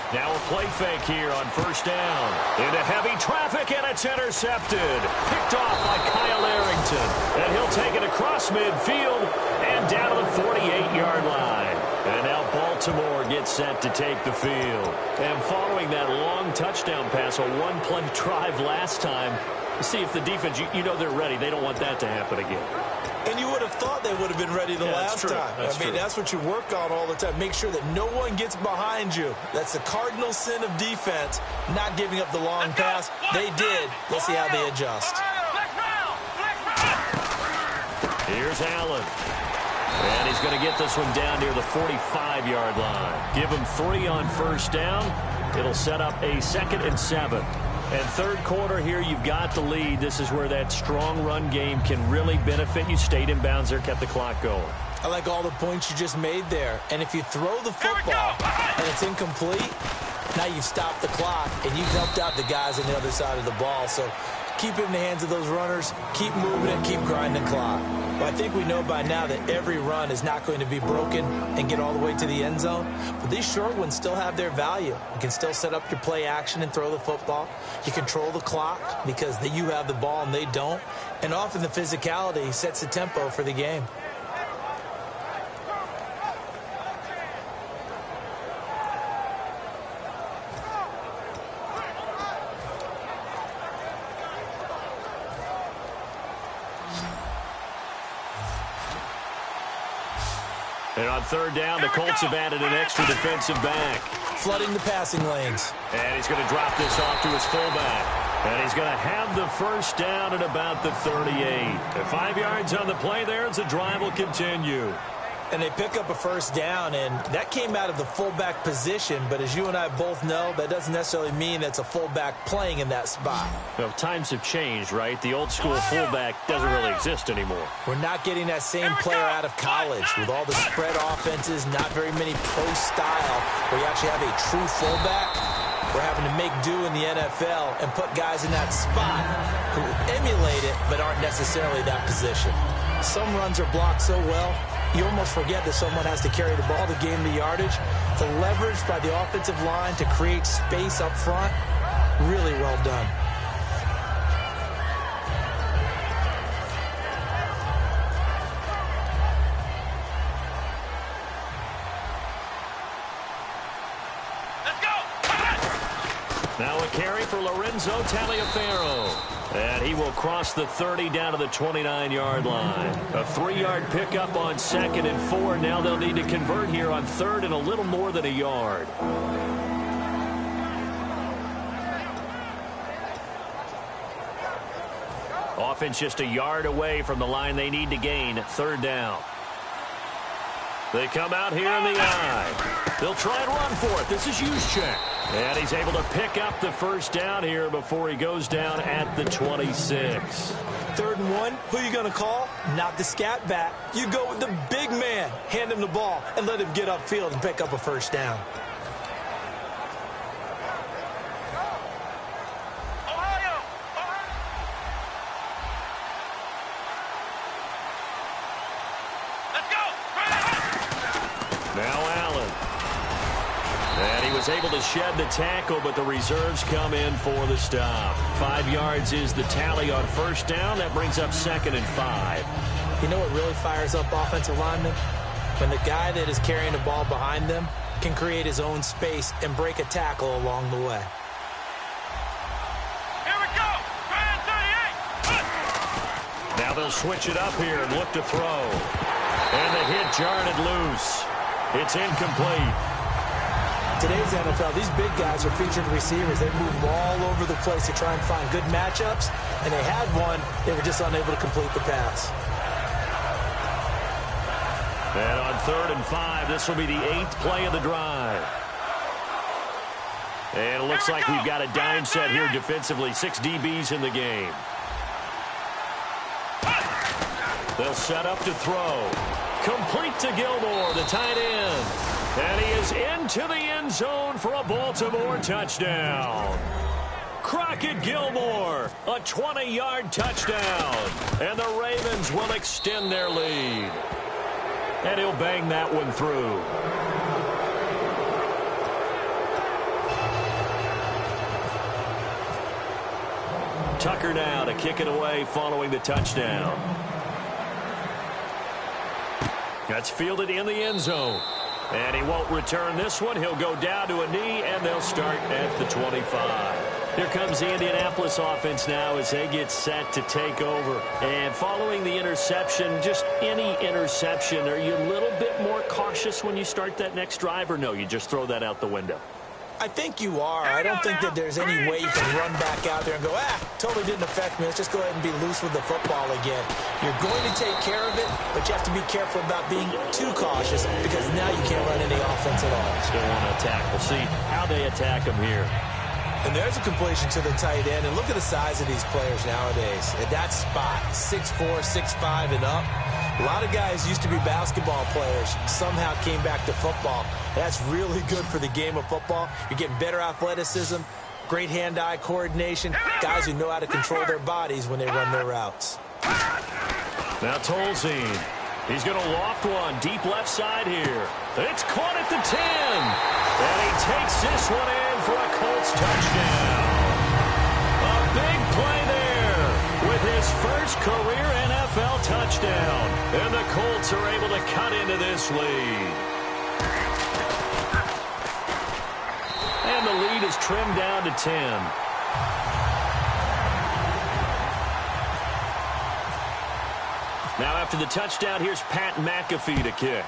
[SPEAKER 2] Now a play fake here on first down. Into heavy traffic, and it's intercepted. Picked off by Kyle Arrington. And he'll take it across midfield and down to the 48-yard line. And now Baltimore gets set to take the field. And following that long touchdown pass, a one-play drive last time, see if the defense, you know they're ready. They don't want that to happen again.
[SPEAKER 3] And you would have have thought they would have been ready the last time. That's what you work on all the time. Make sure that no one gets behind you. That's the cardinal sin of defense, not giving up the long pass. They did. Let's see how they adjust.
[SPEAKER 2] Here's Allen. And he's going to get this one down near the 45-yard line. Give him 3 on first down. It'll set up a 2nd and 7. And third quarter here, you've got the lead. This is where that strong run game can really benefit you. Stayed in bounds there, kept the clock going.
[SPEAKER 3] I like all the points you just made there. And if you throw the football and it's incomplete, now you've stopped the clock and you've helped out the guys on the other side of the ball. So keep it in the hands of those runners. Keep moving and keep grinding clock. Well, I think we know by now that every run is not going to be broken and get all the way to the end zone. But these short ones still have their value. You can still set up your play action and throw the football. You control the clock because you have the ball and they don't. And often the physicality sets the tempo for the game.
[SPEAKER 2] And on third down, the Colts have added an extra defensive back.
[SPEAKER 3] Flooding the passing lanes.
[SPEAKER 2] And he's going to drop this off to his fullback. And he's going to have the first down at about the 38. And 5 yards on the play there as the drive will continue.
[SPEAKER 3] And they pick up a first down, and that came out of the fullback position. But as you and I both know, that doesn't necessarily mean it's a fullback playing in that spot.
[SPEAKER 2] Well, times have changed, right? The old school fullback doesn't really exist anymore.
[SPEAKER 3] We're not getting that same player out of college with all the spread offenses, not very many pro style, where you actually have a true fullback. We're having to make do in the NFL and put guys in that spot who emulate it but aren't necessarily that position. Some runs are blocked so well, you almost forget that someone has to carry the ball to gain the yardage. The leverage by the offensive line to create space up front, really well done.
[SPEAKER 2] Now a carry for Lorenzo Taliaferro. And he will cross the 30 down to the 29-yard line. A 3-yard pickup on 2nd and 4. Now they'll need to convert here on 3rd and a little more than a yard. Offense just a yard away from the line they need to gain. 3rd down. They come out here in the eye. They'll try and run for it. This is Juszczyk. And he's able to pick up the first down here before he goes down at the 26.
[SPEAKER 3] 3rd and 1, who are you going to call? Not the scat back. You go with the big man. Hand him the ball and let him get upfield and pick up a first down.
[SPEAKER 2] Able to shed the tackle, but the reserves come in for the stop. 5 yards is the tally on first down. That brings up 2nd and 5.
[SPEAKER 3] You know what really fires up offensive linemen? When the guy that is carrying the ball behind them can create his own space and break a tackle along the way.
[SPEAKER 4] Here we go! Brand 38!
[SPEAKER 2] Now they'll switch it up here and look to throw. And the hit jarred loose. It's incomplete.
[SPEAKER 3] Today's NFL, these big guys are featured receivers. They move all over the place to try and find good matchups, and they had one. They were just unable to complete the pass.
[SPEAKER 2] And on 3rd and 5, this will be the 8th play of the drive. And it looks like we've got a dime set here defensively. 6 DBs in the game. They'll set up to throw. Complete to Gilmore, the tight end. And he is into the end zone for a Baltimore touchdown. Crockett Gilmore, a 20-yard touchdown. And the Ravens will extend their lead. And he'll bang that one through. Tucker now to kick it away following the touchdown. That's fielded in the end zone. And he won't return this one. He'll go down to a knee, and they'll start at the 25. Here comes the Indianapolis offense now as they get set to take over. And following the interception, just any interception, are you a little bit more cautious when you start that next drive, or no, you just throw that out the window?
[SPEAKER 3] I think you are. I don't think that there's any way you can run back out there and go, totally didn't affect me. Let's just go ahead and be loose with the football again. You're going to take care of it, but you have to be careful about being too cautious because now you can't run any offense at all.
[SPEAKER 2] Still want to attack. We'll see how they attack them here.
[SPEAKER 3] And there's a completion to the tight end. And look at the size of these players nowadays. At that spot, 6'4", 6'5", and up. A lot of guys used to be basketball players, somehow came back to football. That's really good for the game of football. You're getting better athleticism, great hand-eye coordination, guys who know how to control their bodies when they run their routes.
[SPEAKER 2] Now Tolzien. He's going to loft one deep left side here. It's caught at the 10. And he takes this one in for a Colts touchdown. A big play there with his first career NFL touchdown. And the Colts are able to cut into this lead. And the lead is trimmed down to 10. Now after the touchdown, here's Pat McAfee to kick.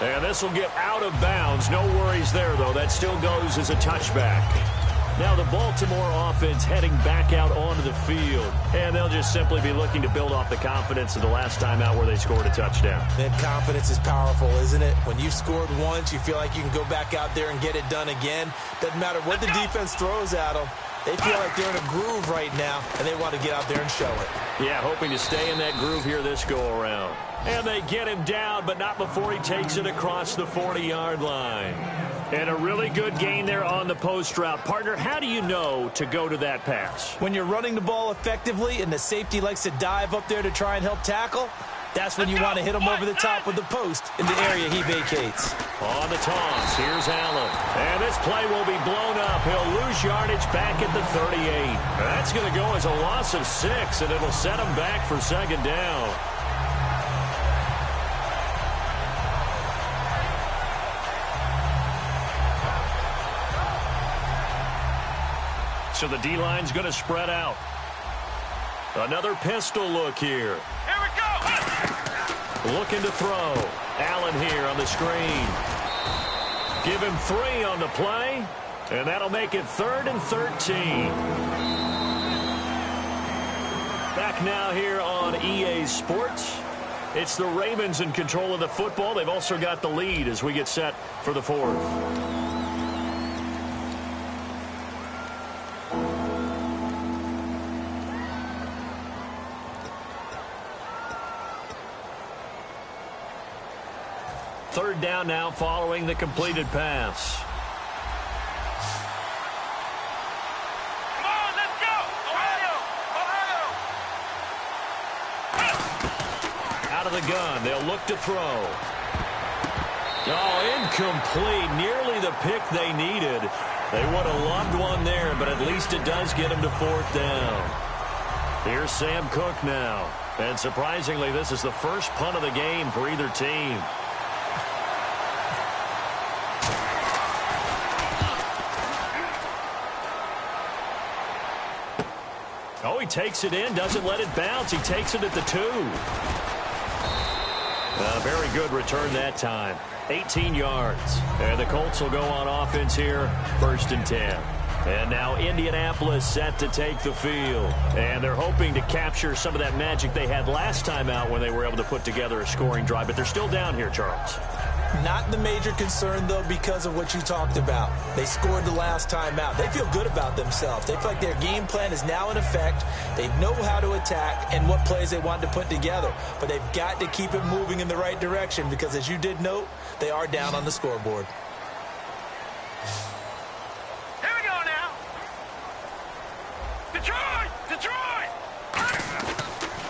[SPEAKER 2] And this will get out of bounds. No worries there, though. That still goes as a touchback. Now the Baltimore offense heading back out onto the field. And they'll just simply be looking to build off the confidence of the last time out where they scored a touchdown.
[SPEAKER 3] That confidence is powerful, isn't it? When you've scored once, you feel like you can go back out there and get it done again. Doesn't matter what the defense throws at them. They feel like they're in a groove right now, and they want to get out there and show it.
[SPEAKER 2] Yeah, hoping to stay in that groove here this go-around. And they get him down, but not before he takes it across the 40-yard line. And a really good gain there on the post route. Partner, how do you know to go to that pass?
[SPEAKER 3] When you're running the ball effectively and the safety likes to dive up there to try and help tackle, that's when you want to hit him over the top with the post in the area he vacates.
[SPEAKER 2] On the toss, here's Allen. And this play will be blown up. He'll lose yardage back at the 38. That's going to go as a loss of 6, and it'll set him back for second down. So the D-line's going to spread out. Another pistol look here.
[SPEAKER 4] Here we go.
[SPEAKER 2] Looking to throw. Allen here on the screen. Give him 3 on the play, and that'll make it 3rd and 13. Back now here on EA Sports. It's the Ravens in control of the football. They've also got the lead as we get set for the 4th. Third down now following the completed pass.
[SPEAKER 4] Come on, let's go. Ohio.
[SPEAKER 2] Out of the gun. They'll look to throw. Oh, incomplete. Nearly the pick they needed. They would have loved one there, but at least it does get them to 4th down. Here's Sam Cook now. And surprisingly, this is the first punt of the game for either team. Oh, he takes it in, doesn't let it bounce. He takes it at the 2. Very good return that time. 18 yards. And the Colts will go on offense here, 1st and 10. And now Indianapolis set to take the field. And they're hoping to capture some of that magic they had last time out when they were able to put together a scoring drive. But they're still down here, Charles.
[SPEAKER 3] Not the major concern, though, because of what you talked about. They scored the last time out. They feel good about themselves. They feel like their game plan is now in effect. They know how to attack and what plays they want to put together. But they've got to keep it moving in the right direction because, as you did note, they are down on the scoreboard.
[SPEAKER 4] Here we go now. Detroit! Detroit!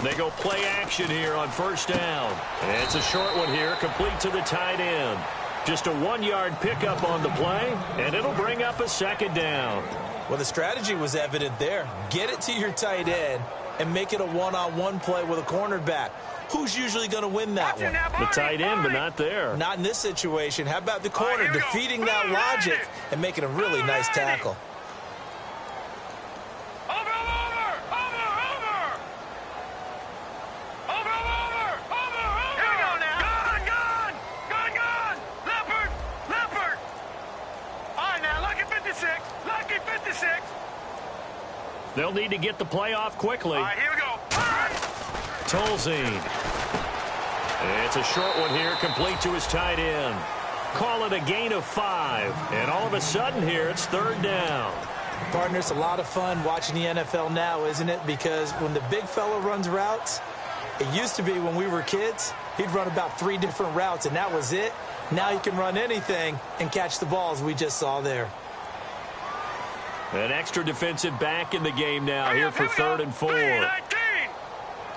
[SPEAKER 2] They go play action here on 1st down. And it's a short one here, complete to the tight end. Just a 1-yard pickup on the play, and it'll bring up a 2nd down.
[SPEAKER 3] Well, the strategy was evident there. Get it to your tight end, and make it a one-on-one play with a cornerback. Who's usually going to win that one?
[SPEAKER 2] The tight end, but not there.
[SPEAKER 3] Not in this situation. How about the corner defeating that logic and making a really nice tackle?
[SPEAKER 2] They'll need to get the play off quickly.
[SPEAKER 4] All right, here we go.
[SPEAKER 2] Tolzien. It's a short one here, complete to his tight end. Call it a gain of 5. And all of a sudden here, it's 3rd down.
[SPEAKER 3] Partner, it's a lot of fun watching the NFL now, isn't it? Because when the big fella runs routes, it used to be when we were kids, he'd run about 3 different routes, and that was it. Now he can run anything and catch the balls we just saw there.
[SPEAKER 2] An extra defensive back in the game now here for 3rd and 4.
[SPEAKER 4] 3-19.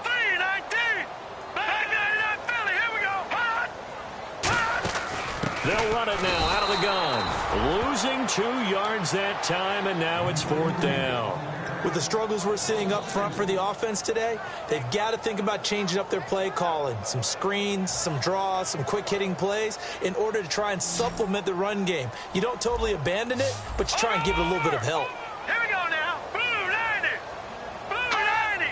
[SPEAKER 4] 3-19. Back 99 Philly. Here we go.
[SPEAKER 2] They'll run it now out of the gun. Losing 2 yards that time, and now it's 4th down.
[SPEAKER 3] With the struggles we're seeing up front for the offense today, they've got to think about changing up their play calling. Some screens, some draws, some quick-hitting plays in order to try and supplement the run game. You don't totally abandon it, but you try and give it a little bit of help.
[SPEAKER 4] Here we go now. Blue 90. Blue 90.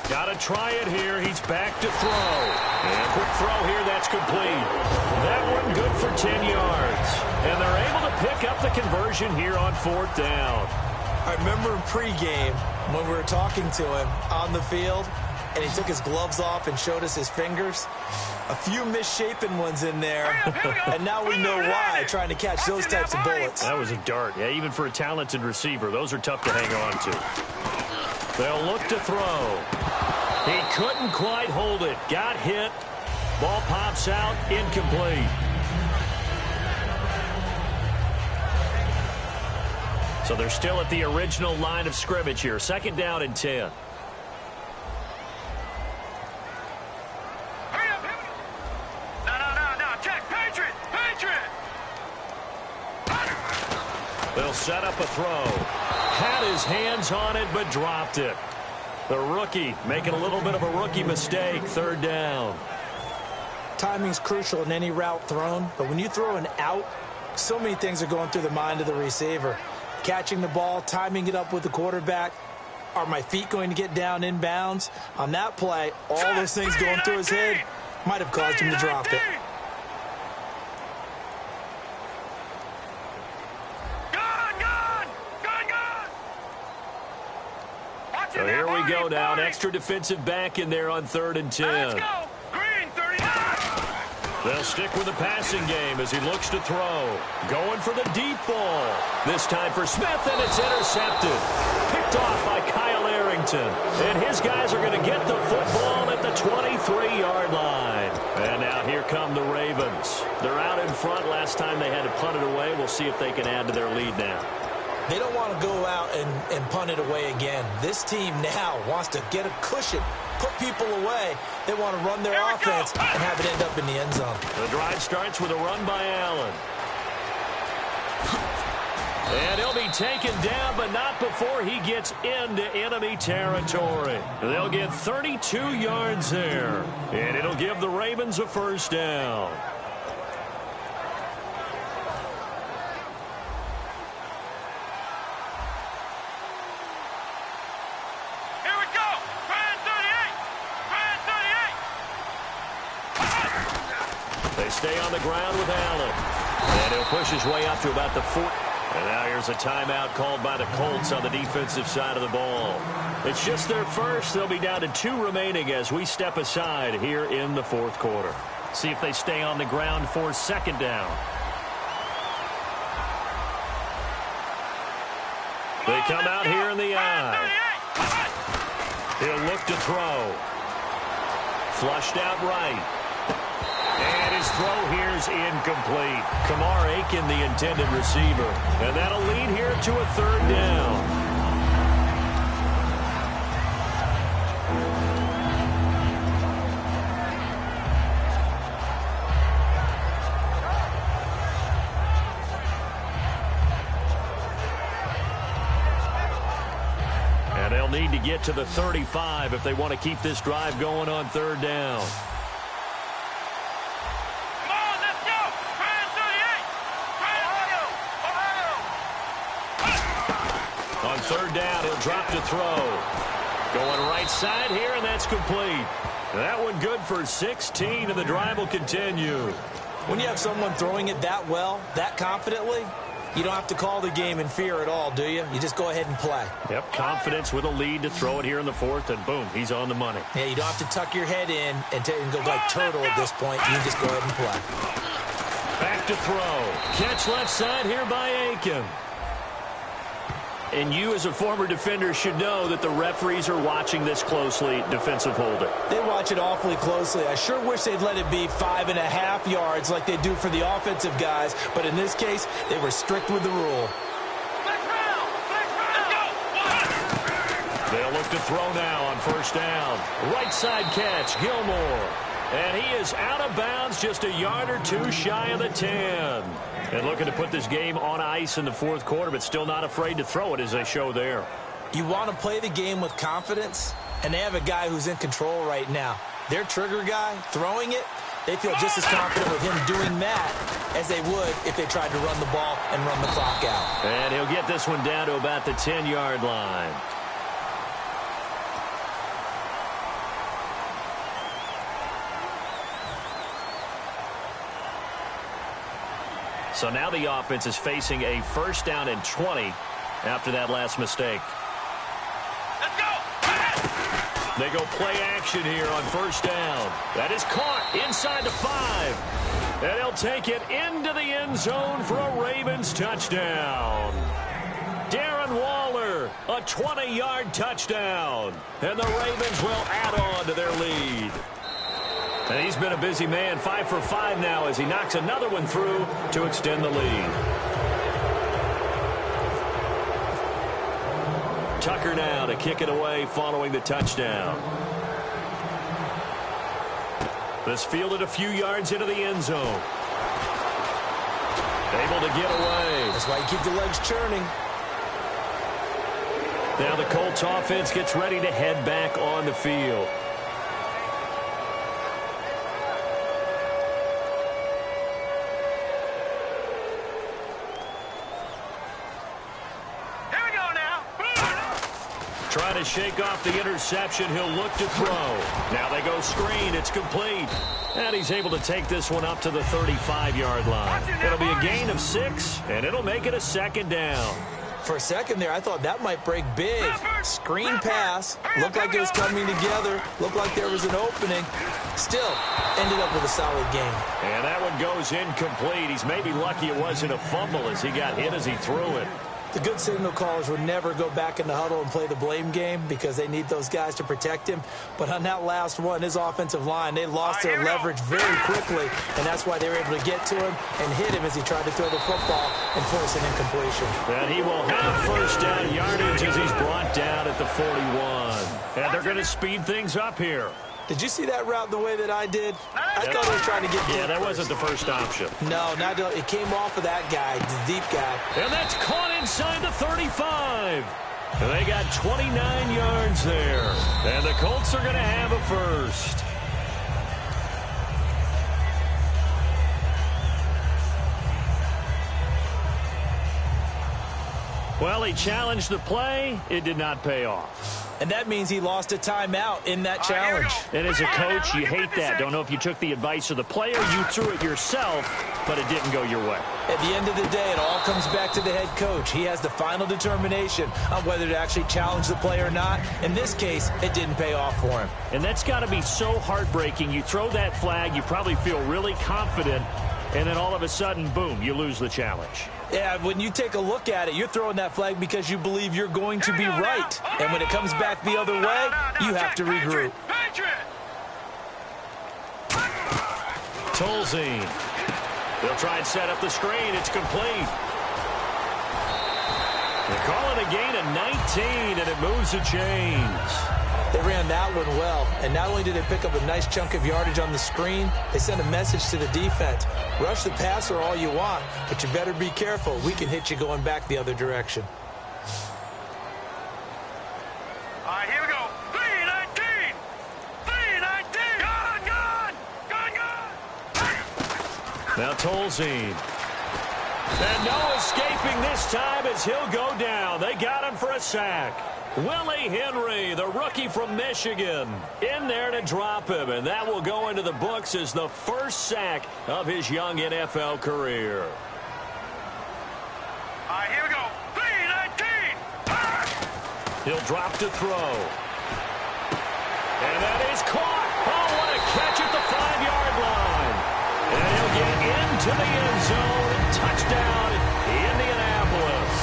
[SPEAKER 2] Got to try it here. He's back to throw. And quick throw here. That's complete. That one good for 10 yards. And they're able to pick up the conversion here on 4th down.
[SPEAKER 3] I remember in pregame when we were talking to him on the field, and he took his gloves off and showed us his fingers. A few misshapen ones in there, and now we know why, trying to catch those types of bullets.
[SPEAKER 2] That was a dart. Yeah, even for a talented receiver, those are tough to hang on to. They'll look to throw. He couldn't quite hold it. Got hit. Ball pops out. Incomplete. So they're still at the original line of scrimmage here. 2nd down and 10.
[SPEAKER 4] Hurry up. No. Check. Patriot.
[SPEAKER 2] They'll set up a throw. Had his hands on it, but dropped it. The rookie making a little bit of a rookie mistake. 3rd down.
[SPEAKER 3] Timing's crucial in any route thrown, but when you throw an out, so many things are going through the mind of the receiver. Catching the ball, timing it up with the quarterback. Are my feet going to get down inbounds? On that play, all those things going through his head might have caused him to drop it.
[SPEAKER 2] So here we go now. An extra defensive back in there on 3rd and 10.
[SPEAKER 4] Let's go. Green 39.
[SPEAKER 2] They'll stick with the passing game as he looks to throw. Going for the deep ball. This time for Smith, and it's intercepted. Picked off by Kyle Arrington. And his guys are going to get the football at the 23-yard line. And now here come the Ravens. They're out in front. Last time they had to punt it away. We'll see if they can add to their lead now.
[SPEAKER 3] They don't want to go out and punt it away again. This team now wants to get a cushion, put people away. They want to run their offense and have it end up in the end zone.
[SPEAKER 2] The drive starts with a run by Allen. And he'll be taken down, but not before he gets into enemy territory. They'll get 32 yards there, and it'll give the Ravens a 1st down. Stay on the ground with Allen. And he'll push his way up to about the 4. And now here's a timeout called by the Colts on the defensive side of the ball. It's just their first. They'll be down to 2 remaining as we step aside here in the 4th quarter. See if they stay on the ground for 2nd down. They come out here in the eye. He'll look to throw. Flushed out right. And his throw here is incomplete. Kamar Aiken, the intended receiver. And that'll lead here to a 3rd down. get to the 35 if they want to keep this drive going on third down.
[SPEAKER 4] Come on, let's go. Trying 38.
[SPEAKER 2] On third down, he'll drop to throw. Going right side here, and that's complete. That one good for 16, and the drive will continue.
[SPEAKER 3] When you have someone throwing it that well, that confidently, you don't have to call the game in fear at all, do you? You just go ahead and play.
[SPEAKER 2] Yep, confidence with a lead to throw it here in the fourth, and boom, he's on the money.
[SPEAKER 3] Yeah, you don't have to tuck your head in and go like turtle at this point. You can just go ahead and play.
[SPEAKER 2] Back to throw. Catch left side here by Aiken. And you, as a former defender, should know that the referees are watching this closely, defensive holder.
[SPEAKER 3] They watch it awfully closely. I sure wish they'd let it be 5.5 yards like they do for the offensive guys, but in this case, they were strict with the rule.
[SPEAKER 4] Let's go.
[SPEAKER 2] They'll look to throw now on first down. Right side catch, Gilmore. And he is out of bounds, just a yard or two shy of the 10. And looking to put this game on ice in the fourth quarter, but still not afraid to throw it as they show there.
[SPEAKER 3] You want to play the game with confidence, and they have a guy who's in control right now. Their trigger guy, throwing it, they feel just as confident with him doing that as they would if they tried to run the ball and run the clock out.
[SPEAKER 2] And he'll get this one down to about the 10-yard line. So now the offense is facing a first down and 20 after that last mistake.
[SPEAKER 4] Let's go.
[SPEAKER 2] They go play action here on first down. That is caught inside the 5. And he'll take it into the end zone for a Ravens touchdown. Darren Waller, a 20-yard touchdown. And the Ravens will add on to their lead. And he's been a busy man, 5 for 5 now as he knocks another one through to extend the lead. Tucker now to kick it away following the touchdown. This fielded a few yards into the end zone. Able to get away.
[SPEAKER 3] That's why you keep the legs churning.
[SPEAKER 2] Now the Colts offense gets ready to head back on the field. Trying to shake off the interception. He'll look to throw. Now they go screen. It's complete. And he's able to take this one up to the 35-yard line. It'll be a gain of 6, and it'll make it a second down.
[SPEAKER 3] For a second there, I thought that might break big. Screen pass. Looked like it was coming together. Looked like there was an opening. Still, ended up with a solid game.
[SPEAKER 2] And that one goes incomplete. He's maybe lucky it wasn't a fumble as he got hit as he threw it.
[SPEAKER 3] The good signal callers would never go back in the huddle and play the blame game because they need those guys to protect him. But on that last one, his offensive line, they lost their leverage very quickly, and that's why they were able to get to him and hit him as he tried to throw the football and force an incompletion.
[SPEAKER 2] And he will have first down yardage as he's brought down at the 41. And they're going to speed things up here.
[SPEAKER 3] Did you see that route the way that I did? I thought they were trying to get deep.
[SPEAKER 2] Yeah, that wasn't the first option.
[SPEAKER 3] No, it came off of that guy, the deep guy.
[SPEAKER 2] And that's caught inside the 35. And they got 29 yards there. And the Colts are going to have a first. Well, he challenged the play. It did not pay off.
[SPEAKER 3] And that means he lost a timeout in that challenge.
[SPEAKER 2] And as a coach, you hate that. Don't know if you took the advice of the player, you threw it yourself, but it didn't go your way.
[SPEAKER 3] At the end of the day, it all comes back to the head coach. He has the final determination on whether to actually challenge the play or not. In this case, it didn't pay off for him.
[SPEAKER 2] And that's got to be so heartbreaking. You throw that flag, you probably feel really confident, and then all of a sudden, boom, you lose the challenge.
[SPEAKER 3] Yeah, when you take a look at it, you're throwing that flag because you believe you're going to be right. And when it comes back the other way, you have to regroup.
[SPEAKER 2] Tolzien. They'll try and set up the screen. It's complete. They call it a gain of 19, and it moves the chains.
[SPEAKER 3] They ran that one well, and not only did they pick up a nice chunk of yardage on the screen, they sent a message to the defense. Rush the passer all you want, but you better be careful. We can hit you going back the other direction.
[SPEAKER 4] All right, here we
[SPEAKER 2] Now Tolzien. And no escaping this time as he'll go down. They got him for a sack. Willie Henry, the rookie from Michigan, in there to drop him. And that will go into the books as the first sack of his young NFL career.
[SPEAKER 4] Here we go. 3-19.
[SPEAKER 2] He'll drop to throw. And that is caught. Oh, what a catch at the 5-yard line. And he'll get into the end zone. Touchdown, Indianapolis.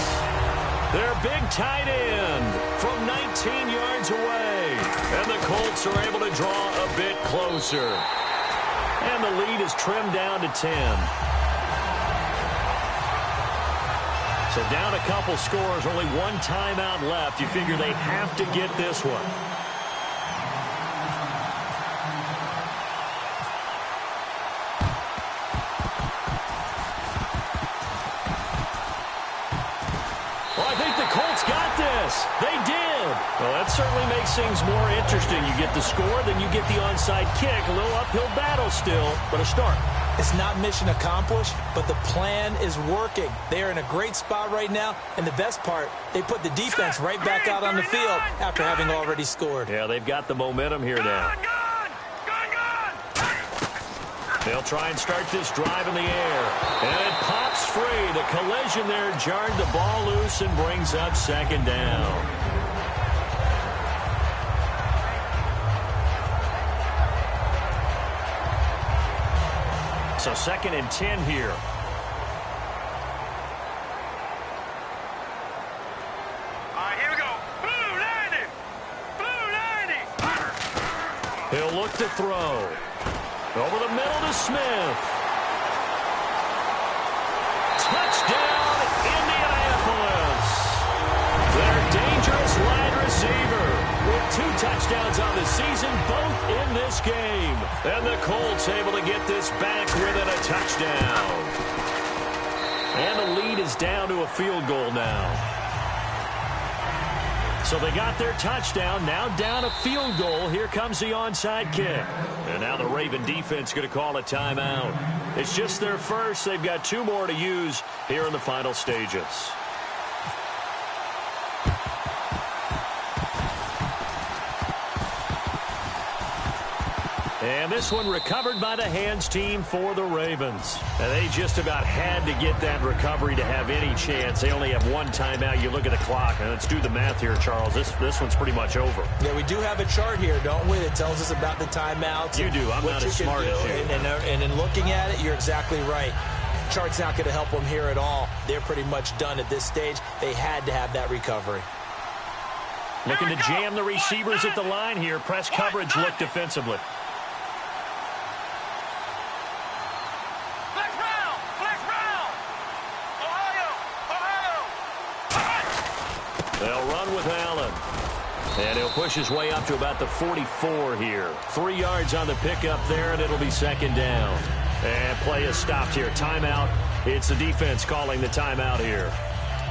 [SPEAKER 2] Their big tight end from 19 yards away. And the Colts are able to draw a bit closer. And the lead is trimmed down to 10. So down a couple scores, only one timeout left. You figure they have to get this one. Well, I think the Colts got this. They did. Well, that certainly makes things more interesting. You get the score, then you get the onside kick. A little uphill battle still, but a start.
[SPEAKER 3] It's not mission accomplished, but the plan is working. They are in a great spot right now, and the best part, they put the defense right back out on the field after having already scored.
[SPEAKER 2] Yeah, they've got the momentum here now. They'll try and start this drive in the air. And it pops free. The collision there jarred the ball loose and brings up second down. So 2nd and 10 here.
[SPEAKER 4] Here we go. Blue 90. Blue 90.
[SPEAKER 2] He'll look to throw. Over the middle to Smith. Touchdown, Indianapolis. Their dangerous wide receiver with 2 touchdowns on the season, both in this game. And the Colts able to get this back within a touchdown. And the lead is down to a field goal now. So they got their touchdown, now down a field goal. Here comes the onside kick. And now the Raven defense going to call a timeout. It's just their first. They've got 2 more to use here in the final stages. And this one recovered by the hands team for the Ravens. And they just about had to get that recovery to have any chance. They only have 1 timeout. You look at the clock, and let's do the math here, Charles. This one's pretty much over.
[SPEAKER 3] Yeah, we do have a chart here, don't we, that tells us about the timeouts.
[SPEAKER 2] You do. I'm not as smart as you.
[SPEAKER 3] And in looking at it, you're exactly right. Chart's not going to help them here at all. They're pretty much done at this stage. They had to have that recovery.
[SPEAKER 2] Looking to jam the receivers at the line here. Press coverage look defensively. They'll run with Allen. And he'll push his way up to about the 44 here. 3 yards on the pickup there, and it'll be 2nd down. And play is stopped here. Timeout. It's the defense calling the timeout here.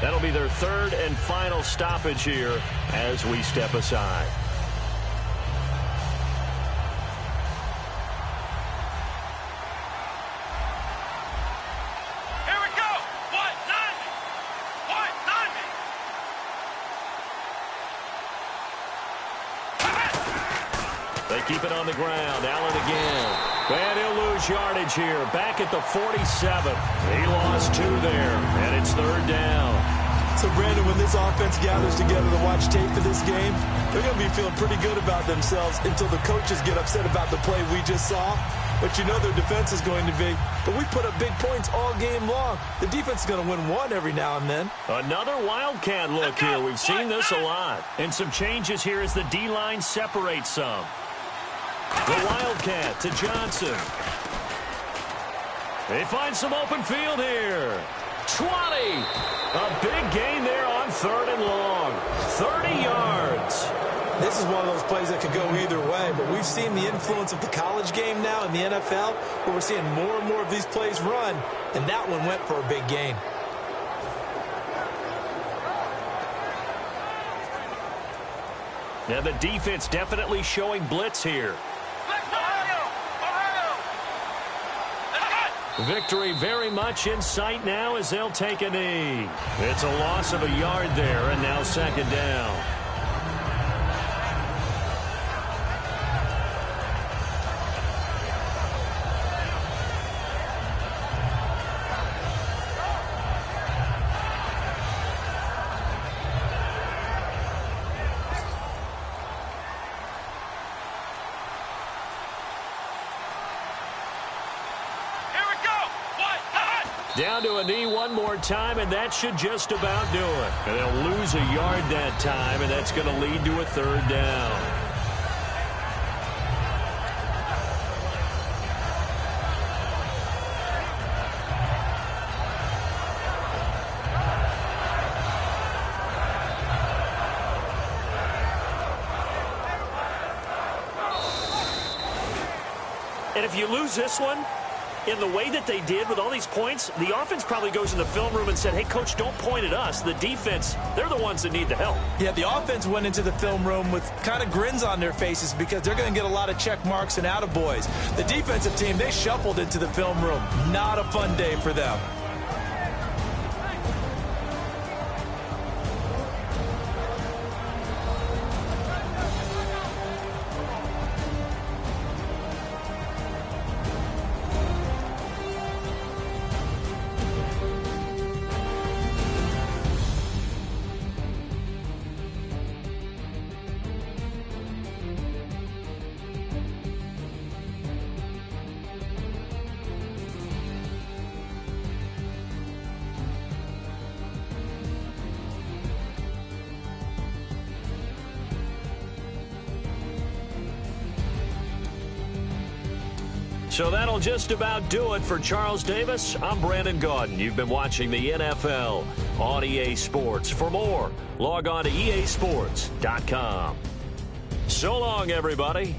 [SPEAKER 2] That'll be their 3rd and final stoppage here as we step aside. They keep it on the ground. Allen again. And he'll lose yardage here. Back at the 47. He lost 2 there. And it's 3rd down.
[SPEAKER 3] So, Brandon, when this offense gathers together to watch tape for this game, they're going to be feeling pretty good about themselves until the coaches get upset about the play we just saw. But you know their defense is going to be. But we put up big points all game long. The defense is going to win 1 every now and then.
[SPEAKER 2] Another Wildcat look here. We've seen this a lot. And some changes here as the D-line separates some. The Wildcat to Johnson. They find some open field here. 20. A big gain there on 3rd and long. 30 yards.
[SPEAKER 3] This is one of those plays that could go either way, but we've seen the influence of the college game now in the NFL, where we're seeing more and more of these plays run, and that one went for a big gain.
[SPEAKER 2] Now the defense definitely showing blitz here. Victory very much in sight now as they'll take a knee. It's a loss of a yard there, and now second down. Down to a knee one more time, and that should just about do it. And they'll lose a yard that time, and that's going to lead to a third down. And if you lose this one, in the way that they did with all these points, the offense probably goes in the film room and said, hey, coach, don't point at us. The defense, they're the ones that need the help.
[SPEAKER 3] Yeah, the offense went into the film room with kind of grins on their faces because they're going to get a lot of check marks and attaboys. The defensive team, they shuffled into the film room. Not a fun day for them.
[SPEAKER 2] So that'll just about do it for Charles Davis. I'm Brandon Gaudin. You've been watching the NFL on EA Sports. For more, log on to easports.com. So long, everybody.